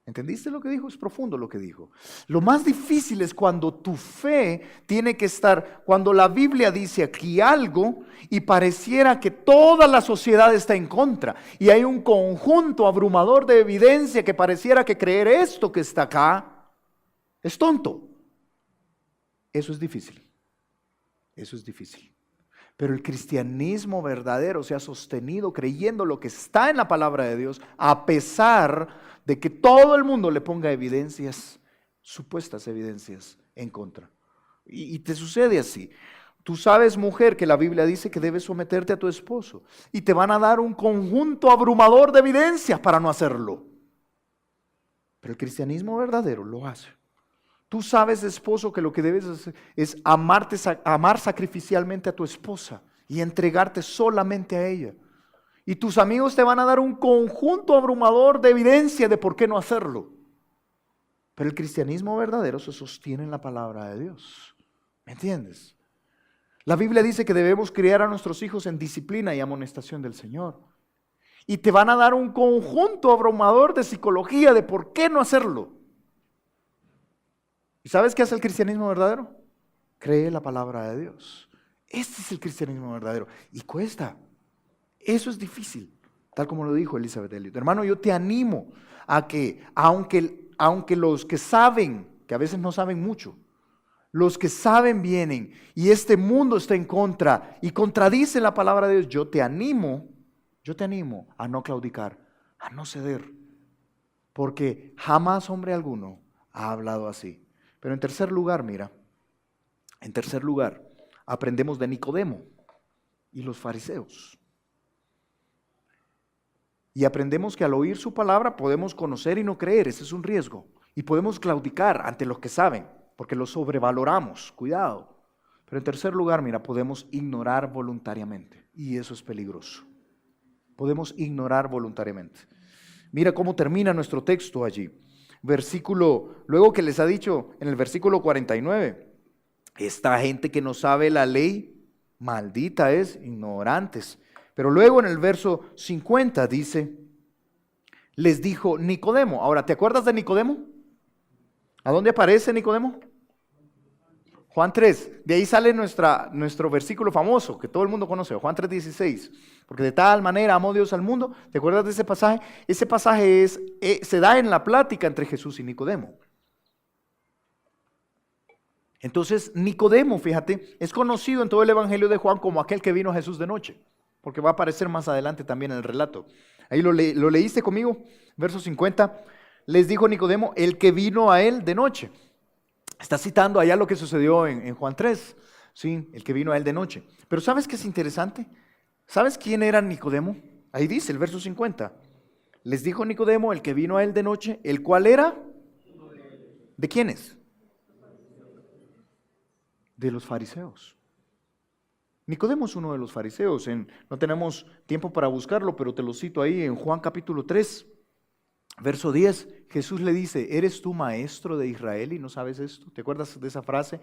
¿Entendiste lo que dijo? Es profundo lo que dijo. Lo más difícil es cuando tu fe tiene que estar, cuando la Biblia dice aquí algo y pareciera que toda la sociedad está en contra, y hay un conjunto abrumador de evidencia que pareciera que creer esto que está acá es tonto. Eso es difícil. Eso es difícil. Pero el cristianismo verdadero se ha sostenido creyendo lo que está en la palabra de Dios, a pesar de que todo el mundo le ponga evidencias, supuestas evidencias, en contra. Y te sucede así. Tú sabes, mujer, que la Biblia dice que debes someterte a tu esposo, y te van a dar un conjunto abrumador de evidencias para no hacerlo. Pero el cristianismo verdadero lo hace. Tú sabes, esposo, que lo que debes hacer es amar sacrificialmente a tu esposa y entregarte solamente a ella. Y tus amigos te van a dar un conjunto abrumador de evidencia de por qué no hacerlo. Pero el cristianismo verdadero se sostiene en la palabra de Dios. ¿Me entiendes? La Biblia dice que debemos criar a nuestros hijos en disciplina y amonestación del Señor. Y te van a dar un conjunto abrumador de psicología de por qué no hacerlo. ¿Y sabes qué hace el cristianismo verdadero? Cree la palabra de Dios. Este es el cristianismo verdadero. Y cuesta. Eso es difícil. Tal como lo dijo Elizabeth Elliot. Hermano, yo te animo a que, aunque los que saben, que a veces no saben mucho, los que saben vienen y este mundo está en contra y contradice la palabra de Dios, yo te animo a no claudicar, a no ceder. Porque jamás hombre alguno ha hablado así. Pero en tercer lugar, mira, aprendemos de Nicodemo y los fariseos. Y aprendemos que al oír su palabra podemos conocer y no creer, ese es un riesgo. Y podemos claudicar ante los que saben, porque los sobrevaloramos, cuidado. Pero en tercer lugar, mira, podemos ignorar voluntariamente, y eso es peligroso. Podemos ignorar voluntariamente. Mira cómo termina nuestro texto allí. Luego que les ha dicho en el versículo 49, esta gente que no sabe la ley, maldita es, ignorantes. Pero luego en el verso 50 dice, les dijo Nicodemo. Ahora, ¿te acuerdas de Nicodemo? ¿A dónde aparece Nicodemo? Juan 3, de ahí sale nuestro versículo famoso, que todo el mundo conoce, Juan 3:16. Porque de tal manera amó Dios al mundo. ¿Te acuerdas de ese pasaje? Ese pasaje se da en la plática entre Jesús y Nicodemo. Entonces, Nicodemo, fíjate, es conocido en todo el Evangelio de Juan como aquel que vino a Jesús de noche, porque va a aparecer más adelante también en el relato. Ahí lo leíste conmigo, verso 50. Les dijo Nicodemo, el que vino a él de noche. Está citando allá lo que sucedió en Juan 3, ¿sí? El que vino a él de noche. Pero ¿sabes qué es interesante? ¿Sabes quién era Nicodemo? Ahí dice el verso 50. Les dijo Nicodemo, el que vino a él de noche, ¿el cual era? ¿De quiénes? De los fariseos. Nicodemo es uno de los fariseos. No tenemos tiempo para buscarlo, pero te lo cito ahí en Juan capítulo 3. Verso 10, Jesús le dice, ¿eres tú maestro de Israel y no sabes esto? ¿Te acuerdas de esa frase?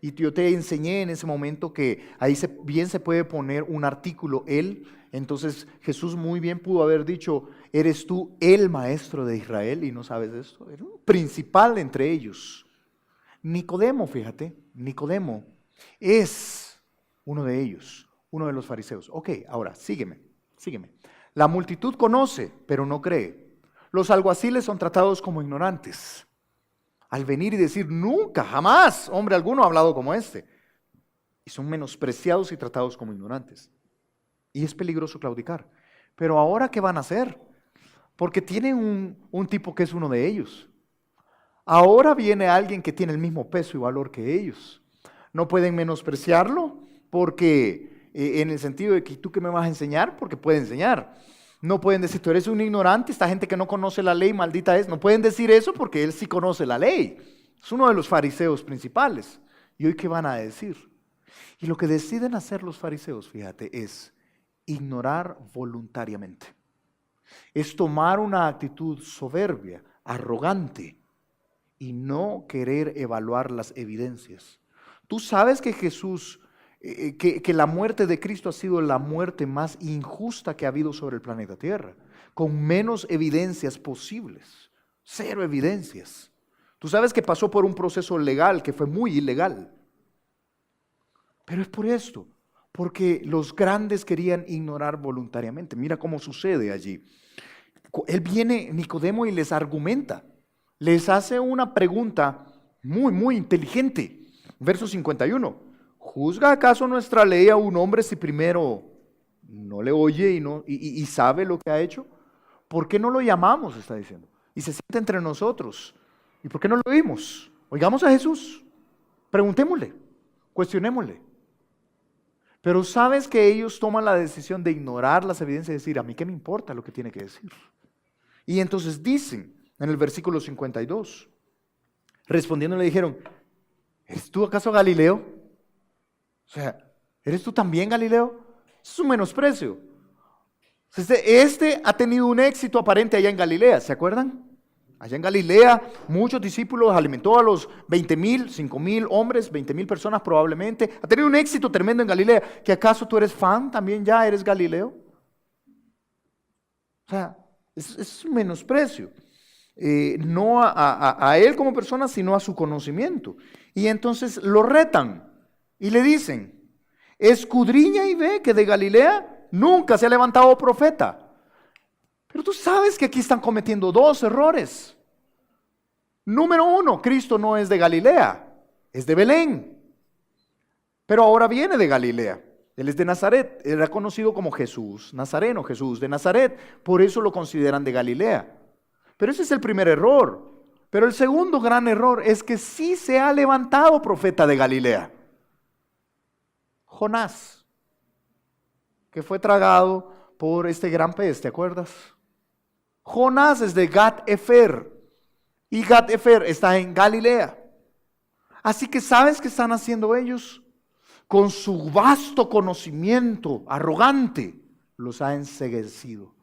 Y yo te enseñé en ese momento que ahí bien se puede poner un artículo, él. Entonces Jesús muy bien pudo haber dicho, ¿eres tú el maestro de Israel y no sabes esto? Era un principal entre ellos. Nicodemo, fíjate, Nicodemo es uno de ellos, uno de los fariseos. Ok, ahora sígueme. La multitud conoce, pero no cree. Los alguaciles son tratados como ignorantes. Al venir y decir, nunca, jamás, hombre alguno ha hablado como este. Y son menospreciados y tratados como ignorantes. Y es peligroso claudicar. Pero ahora, ¿qué van a hacer? Porque tienen un tipo que es uno de ellos. Ahora viene alguien que tiene el mismo peso y valor que ellos. No pueden menospreciarlo porque, en el sentido de que tú qué me vas a enseñar, porque puede enseñar. No pueden decir, tú eres un ignorante, esta gente que no conoce la ley, maldita es. No pueden decir eso porque él sí conoce la ley. Es uno de los fariseos principales. ¿Y hoy qué van a decir? Y lo que deciden hacer los fariseos, fíjate, es ignorar voluntariamente. Es tomar una actitud soberbia, arrogante y no querer evaluar las evidencias. Tú sabes que Jesús... Que la muerte de Cristo ha sido la muerte más injusta que ha habido sobre el planeta Tierra, con menos evidencias posibles, 0 evidencias. Tú sabes que pasó por un proceso legal que fue muy ilegal, pero es por esto, porque los grandes querían ignorar voluntariamente. Mira cómo sucede allí. Él viene, Nicodemo, y les argumenta, les hace una pregunta muy, muy inteligente. Verso 51. ¿Juzga acaso nuestra ley a un hombre si primero no le oye y sabe lo que ha hecho? ¿Por qué no lo llamamos? Está diciendo. Y se sienta entre nosotros. ¿Y por qué no lo oímos? Oigamos a Jesús. Preguntémosle. Cuestionémosle. Pero sabes que ellos toman la decisión de ignorar las evidencias y decir, a mí qué me importa lo que tiene que decir. Y entonces dicen en el versículo 52, respondiendo le dijeron, ¿eres tú acaso Galileo? O sea, ¿eres tú también Galileo? Es un menosprecio. Este ha tenido un éxito aparente allá en Galilea, ¿se acuerdan? Allá en Galilea, muchos discípulos, alimentó a los 20,000, 5,000 hombres, 20,000 personas probablemente. Ha tenido un éxito tremendo en Galilea. ¿Que acaso tú eres fan también ya? ¿Eres Galileo? O sea, es un menosprecio. No a él como persona, sino a su conocimiento. Y entonces lo retan. Y le dicen, escudriña y ve que de Galilea nunca se ha levantado profeta. Pero tú sabes que aquí están cometiendo 2 errores. Número 1, Cristo no es de Galilea, es de Belén. Pero ahora viene de Galilea. Él es de Nazaret, era conocido como Jesús Nazareno, Jesús de Nazaret. Por eso lo consideran de Galilea. Pero ese es el primer error. Pero el segundo gran error es que sí se ha levantado profeta de Galilea. Jonás, que fue tragado por este gran pez, ¿te acuerdas? Jonás es de Gat-Efer, y Gat-Efer está en Galilea. Así que ¿sabes qué están haciendo ellos? Con su vasto conocimiento arrogante, los ha enceguecido.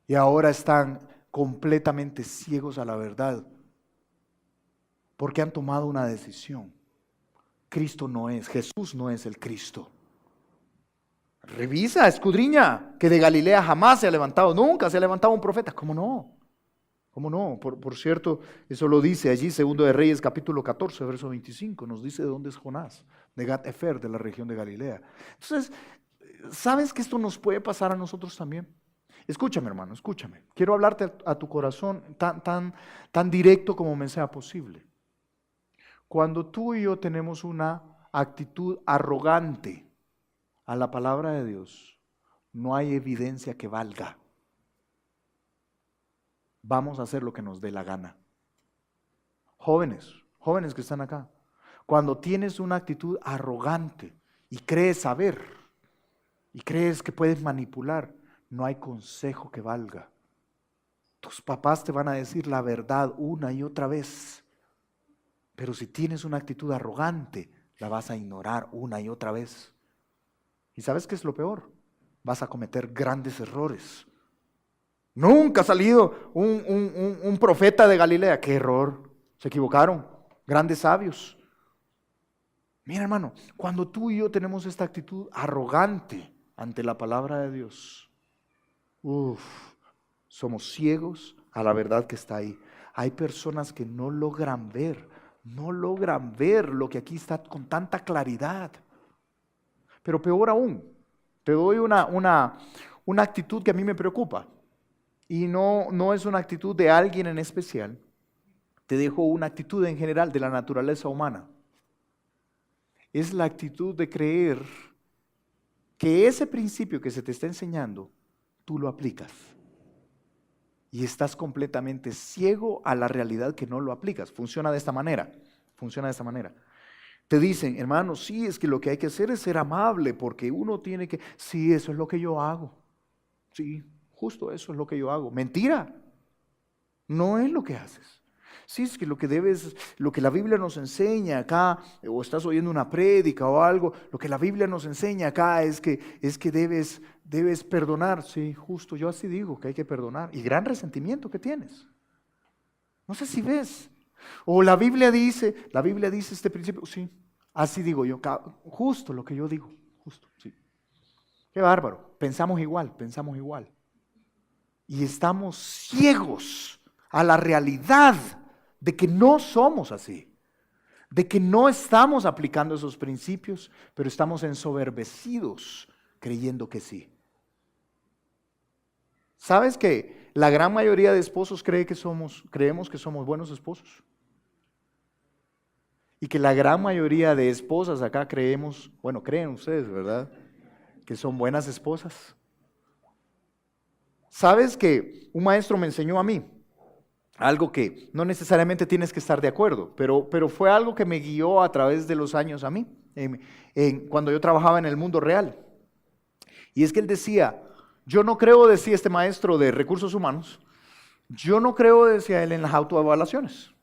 Y ahora están completamente ciegos a la verdad porque han tomado una decisión. Jesús no es el Cristo. Revisa, escudriña, que de Galilea jamás se ha levantado, nunca se ha levantado un profeta. ¿Cómo no? ¿Cómo no? Por cierto, eso lo dice allí, Segundo de Reyes, capítulo 14, verso 25, nos dice de dónde es Jonás, de Gat Efer, de la región de Galilea. Entonces, ¿sabes que esto nos puede pasar a nosotros también? Escúchame, hermano, escúchame. Quiero hablarte a tu corazón tan directo como me sea posible. Cuando tú y yo tenemos una actitud arrogante a la palabra de Dios, no hay evidencia que valga. Vamos a hacer lo que nos dé la gana. Jóvenes que están acá, cuando tienes una actitud arrogante y crees saber y crees que puedes manipular, no hay consejo que valga. Tus papás te van a decir la verdad una y otra vez, pero si tienes una actitud arrogante, la vas a ignorar una y otra vez. ¿Y sabes qué es lo peor? Vas a cometer grandes errores. Nunca ha salido un profeta de Galilea. ¡Qué error! Se equivocaron. Grandes sabios. Mira, hermano, cuando tú y yo tenemos esta actitud arrogante ante la palabra de Dios, somos ciegos a la verdad que está ahí. Hay personas que no logran ver lo que aquí está con tanta claridad. Pero peor aún, te doy una actitud que a mí me preocupa. Y no es una actitud de alguien en especial. Te dejo una actitud en general de la naturaleza humana. Es la actitud de creer que ese principio que se te está enseñando, tú lo aplicas. Y estás completamente ciego a la realidad que no lo aplicas. Funciona de esta manera. Te dicen, hermano, sí, es que lo que hay que hacer es ser amable, porque uno tiene que, sí, eso es lo que yo hago. Sí, justo eso es lo que yo hago. Mentira, no es lo que haces. Sí, es que lo que la Biblia nos enseña acá, o estás oyendo una prédica o algo, lo que la Biblia nos enseña acá es que debes perdonar. Sí, justo, yo así digo que hay que perdonar. Y gran resentimiento que tienes. No sé si ves. O la Biblia dice este principio, sí, así digo yo, justo lo que yo digo, justo, sí. Qué bárbaro, pensamos igual. Y estamos ciegos a la realidad de que no somos así, de que no estamos aplicando esos principios, pero estamos ensoberbecidos creyendo que sí. ¿Sabes que la gran mayoría de esposos creemos que somos buenos esposos? Y que la gran mayoría de esposas acá creen ustedes, ¿verdad? Que son buenas esposas. ¿Sabes que un maestro me enseñó a mí? Algo que no necesariamente tienes que estar de acuerdo, pero fue algo que me guió a través de los años a mí, cuando yo trabajaba en el mundo real. Y es que él decía, yo no creo, decía este maestro de recursos humanos, yo no creo, decía él, en las autoevaluaciones.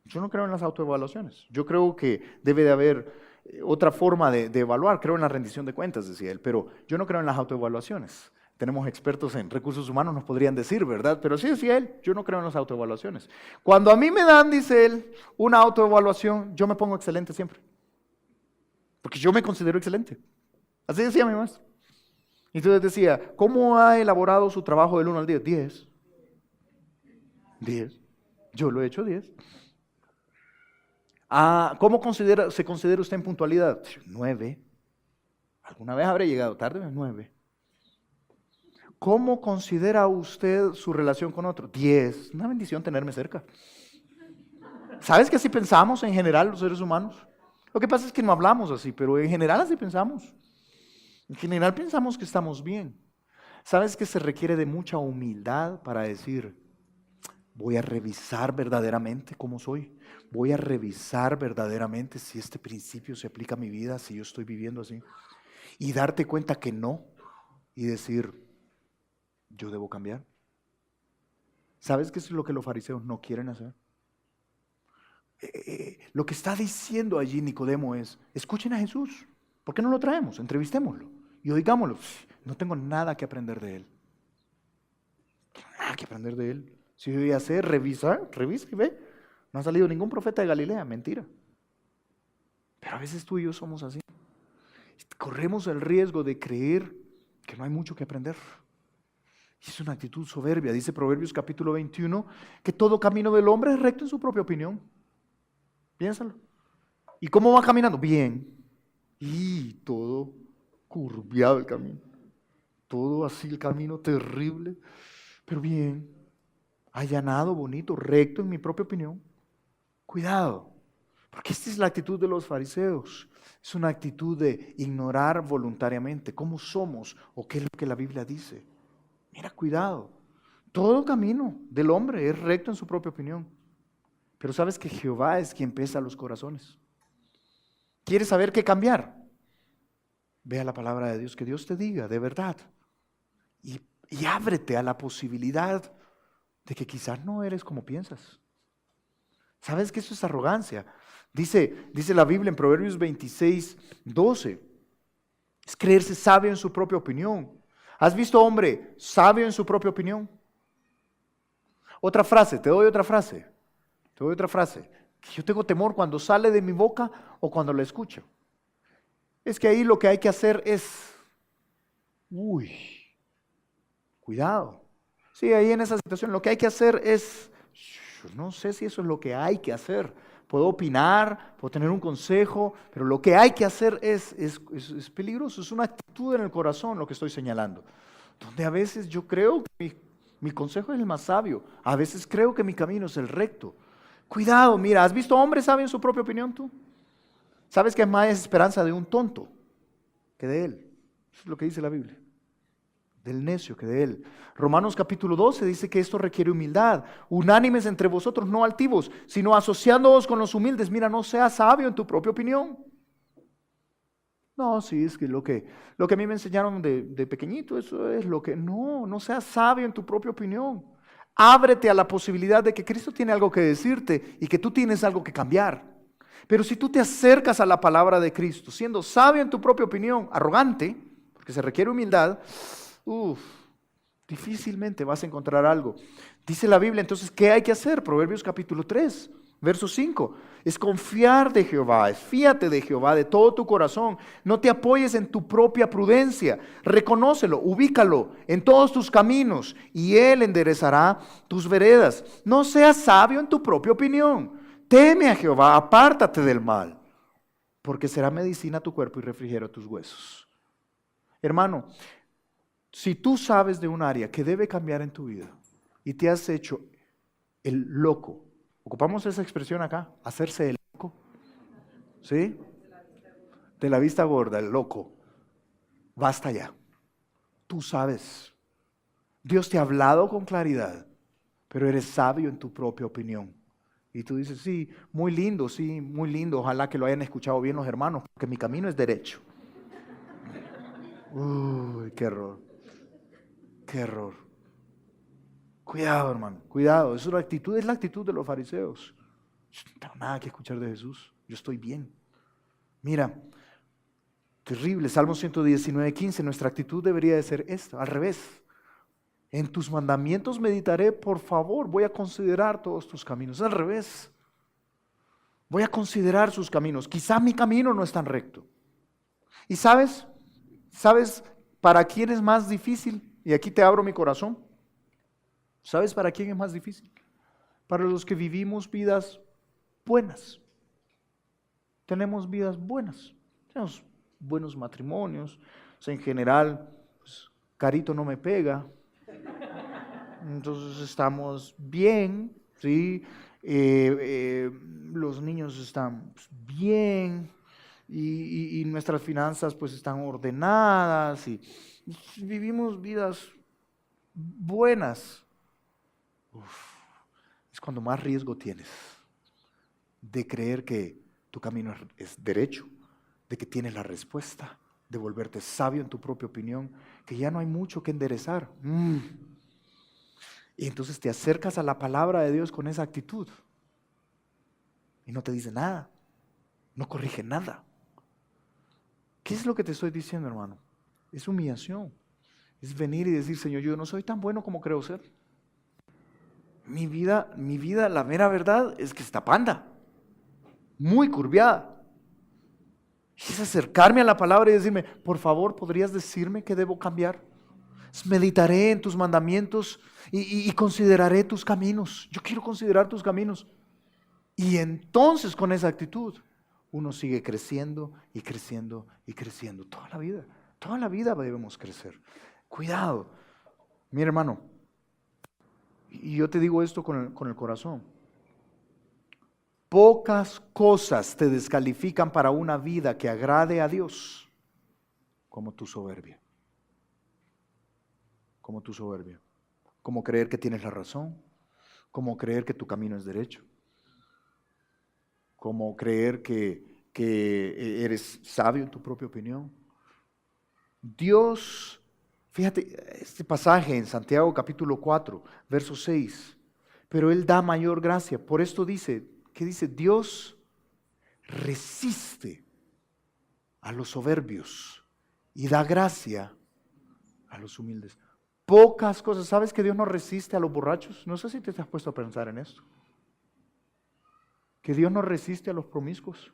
Yo no creo en las autoevaluaciones. Yo creo que debe de haber otra forma de evaluar. Creo en la rendición de cuentas, decía él, pero yo no creo en las autoevaluaciones. Tenemos expertos en recursos humanos, nos podrían decir, ¿verdad? Pero sí decía él, yo no creo en las autoevaluaciones. Cuando a mí me dan, dice él, una autoevaluación, yo me pongo excelente siempre. Porque yo me considero excelente. Así decía mi maestro. Entonces decía, ¿cómo ha elaborado su trabajo del 1 al 10? 10. 10. Yo lo he hecho 10. ¿Cómo se considera usted en puntualidad? 9. ¿Alguna vez habré llegado tarde? 9. ¿Cómo considera usted su relación con otro? 10. Una bendición tenerme cerca. ¿Sabes que así pensamos en general los seres humanos? Lo que pasa es que no hablamos así, pero en general así pensamos. En general pensamos que estamos bien. ¿Sabes que se requiere de mucha humildad para decir, voy a revisar verdaderamente cómo soy? Voy a revisar verdaderamente si este principio se aplica a mi vida, si yo estoy viviendo así. Y darte cuenta que no. Y decir, yo debo cambiar. ¿Sabes qué es lo que los fariseos no quieren hacer? Lo que está diciendo allí Nicodemo es, escuchen a Jesús. ¿Por qué no lo traemos? Entrevistémoslo y oigámoslo. No tengo nada que aprender de él. nada que aprender de él. Si yo voy a hacer, revisa y ve. No ha salido ningún profeta de Galilea, mentira. Pero a veces tú y yo somos así. Corremos el riesgo de creer que no hay mucho que aprender. Y es una actitud soberbia. Dice Proverbios capítulo 21 que todo camino del hombre es recto en su propia opinión. Piénsalo. ¿Y cómo va caminando? Bien. Y todo curviado el camino. Todo así el camino terrible. Pero bien. Allanado, bonito, recto en mi propia opinión. Cuidado. Porque esta es la actitud de los fariseos. Es una actitud de ignorar voluntariamente cómo somos o qué es lo que la Biblia dice. Mira, cuidado. Todo camino del hombre es recto en su propia opinión. Pero sabes que Jehová es quien pesa los corazones. ¿Quieres saber qué cambiar? Ve a la palabra de Dios, que Dios te diga de verdad. Y ábrete a la posibilidad de que quizás no eres como piensas. ¿Sabes que eso es arrogancia? Dice la Biblia en Proverbios 26:12. Es creerse sabio en su propia opinión. ¿Has visto hombre sabio en su propia opinión? Otra frase, te doy otra frase. Que yo tengo temor cuando sale de mi boca o cuando la escucho. Es que ahí lo que hay que hacer es, cuidado. Sí, ahí en esa situación lo que hay que hacer es, yo no sé si eso es lo que hay que hacer. Puedo opinar, puedo tener un consejo, pero lo que hay que hacer es peligroso. Es una actitud en el corazón lo que estoy señalando. Donde a veces yo creo que mi consejo es el más sabio. A veces creo que mi camino es el recto. Cuidado, mira, ¿has visto hombres sabios en su propia opinión tú? ¿Sabes que hay más esperanza de un tonto que de él? Eso es lo que dice la Biblia. Del necio que de él. Romanos capítulo 12 dice que esto requiere humildad. Unánimes entre vosotros, no altivos, sino asociándoos con los humildes. Mira, no seas sabio en tu propia opinión. No, sí, es que lo que a mí me enseñaron de pequeñito, eso es lo que... No seas sabio en tu propia opinión. Ábrete a la posibilidad de que Cristo tiene algo que decirte y que tú tienes algo que cambiar. Pero si tú te acercas a la palabra de Cristo, siendo sabio en tu propia opinión, arrogante, porque se requiere humildad, difícilmente vas a encontrar algo. Dice la Biblia, entonces, ¿qué hay que hacer? Proverbios capítulo 3, verso 5. Es confiar de Jehová, es fíate de Jehová de todo tu corazón. No te apoyes en tu propia prudencia. Reconócelo, ubícalo en todos tus caminos y Él enderezará tus veredas. No seas sabio en tu propia opinión. Teme a Jehová, apártate del mal, porque será medicina a tu cuerpo y refrigerio a tus huesos. Hermano, si tú sabes de un área que debe cambiar en tu vida y te has hecho el loco, ocupamos esa expresión acá, hacerse el loco, ¿sí? De la vista gorda, el loco, basta ya. Tú sabes, Dios te ha hablado con claridad, pero eres sabio en tu propia opinión. Y tú dices, sí, muy lindo, ojalá que lo hayan escuchado bien los hermanos, porque mi camino es derecho. Uy, qué error. Qué error. Cuidado, hermano, cuidado. Es la actitud de los fariseos. Yo no tengo nada que escuchar de Jesús. Yo estoy bien. Mira, terrible. Salmo 119:15. Nuestra actitud debería de ser esta, al revés. En tus mandamientos meditaré, por favor. Voy a considerar todos tus caminos. Al revés. Voy a considerar sus caminos. Quizá mi camino no es tan recto. ¿Y sabes para quién es más difícil? Y aquí te abro mi corazón. ¿Sabes para quién es más difícil? Para los que vivimos vidas buenas. Tenemos vidas buenas. Tenemos buenos matrimonios. O sea, en general, pues, Carito no me pega. Entonces estamos bien, ¿sí? Los niños están bien. Y nuestras finanzas pues están ordenadas y vivimos vidas buenas. Es cuando más riesgo tienes de creer que tu camino es derecho, de que tienes la respuesta, de volverte sabio en tu propia opinión, que ya no hay mucho que enderezar. Y entonces te acercas a la palabra de Dios con esa actitud y no te dice nada, no corrige nada. ¿Qué es lo que te estoy diciendo, hermano? Es humillación. Es venir y decir, Señor, yo no soy tan bueno como creo ser. Mi vida, la mera verdad es que está panda, muy curviada. Es acercarme a la palabra y decirme, por favor, ¿podrías decirme qué debo cambiar? Meditaré en tus mandamientos y consideraré tus caminos. Yo quiero considerar tus caminos. Y entonces con esa actitud uno sigue creciendo y creciendo y creciendo. Toda la vida debemos crecer. Cuidado, mi hermano. Y yo te digo esto con el corazón. Pocas cosas te descalifican para una vida que agrade a Dios como tu soberbia. Como tu soberbia. Como creer que tienes la razón. Como creer que tu camino es derecho. Como creer que eres sabio en tu propia opinión. Dios, fíjate, este pasaje en Santiago capítulo 4, verso 6, pero Él da mayor gracia. Por esto dice, ¿qué dice? Dios resiste a los soberbios y da gracia a los humildes. Pocas cosas. ¿Sabes que Dios no resiste a los borrachos? No sé si te has puesto a pensar en esto. Que Dios no resiste a los promiscuos.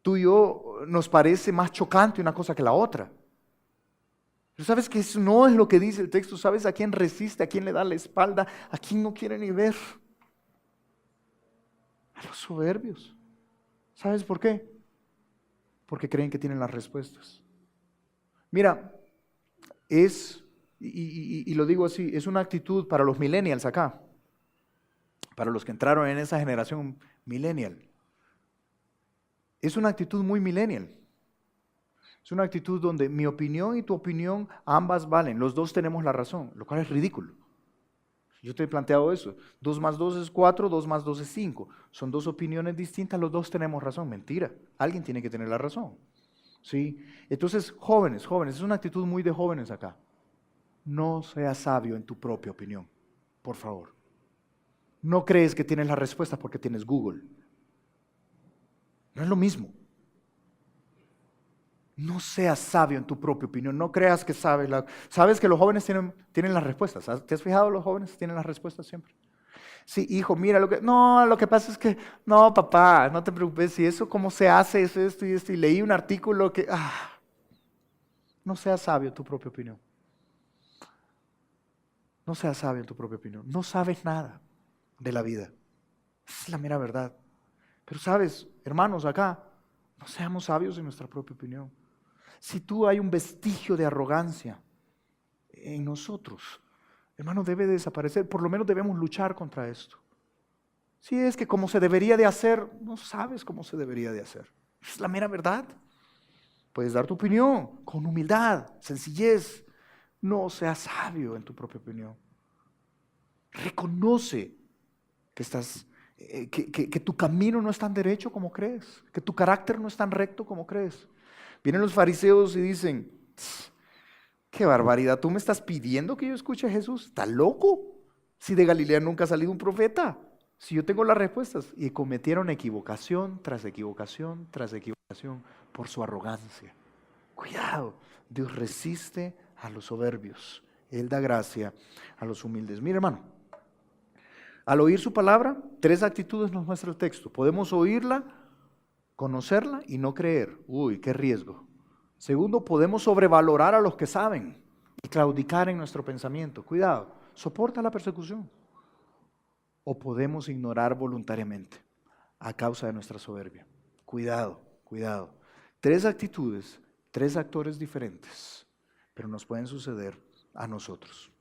Tú y yo nos parece más chocante una cosa que la otra. Pero sabes que eso no es lo que dice el texto. ¿Sabes a quién resiste? ¿A quién le da la espalda? ¿A quién no quiere ni ver? A los soberbios. ¿Sabes por qué? Porque creen que tienen las respuestas. Mira, y lo digo así, es una actitud para los millennials acá. Para los que entraron en esa generación millennial. Es una actitud muy millennial. Es una actitud donde mi opinión y tu opinión ambas valen. Los dos tenemos la razón, lo cual es ridículo. Yo te he planteado eso. 2 más 2 es 4, 2 más 2 es 5. Son dos opiniones distintas, los dos tenemos razón. Mentira. Alguien tiene que tener la razón. ¿Sí? Entonces, jóvenes, es una actitud muy de jóvenes acá. No seas sabio en tu propia opinión, por favor. No crees que tienes la respuesta porque tienes Google. No es lo mismo. No seas sabio en tu propia opinión. No creas que sabes. Sabes que los jóvenes tienen las respuestas. ¿Te has fijado? Los jóvenes tienen las respuestas siempre. Sí, hijo, mira, lo que pasa es que, no, papá, no te preocupes, si eso cómo se hace, es esto y esto, y leí un artículo que, no seas sabio en tu propia opinión. No seas sabio en tu propia opinión. No sabes nada de la vida. Esa es la mera verdad. Pero sabes, hermanos, acá, no seamos sabios en nuestra propia opinión. Si tú hay un vestigio de arrogancia en nosotros, hermano, debe desaparecer. Por lo menos debemos luchar contra esto. Si es que como se debería de hacer, no sabes cómo se debería de hacer. Es la mera verdad. Puedes dar tu opinión con humildad, sencillez. No seas sabio en tu propia opinión. Reconoce que tu camino no es tan derecho como crees, que tu carácter no es tan recto como crees. Vienen los fariseos y dicen, qué barbaridad, ¿tú me estás pidiendo que yo escuche a Jesús? ¿Estás loco? Si de Galilea nunca ha salido un profeta, si yo tengo las respuestas. Y cometieron equivocación tras equivocación tras equivocación por su arrogancia. Cuidado, Dios resiste a los soberbios, Él da gracia a los humildes. Mira, hermano, al oír su palabra, 3 actitudes nos muestra el texto. Podemos oírla, conocerla y no creer. Uy, qué riesgo. Segundo, podemos sobrevalorar a los que saben y claudicar en nuestro pensamiento. Cuidado, soporta la persecución. O podemos ignorar voluntariamente a causa de nuestra soberbia. Cuidado. 3 actitudes, 3 actores diferentes, pero nos pueden suceder a nosotros.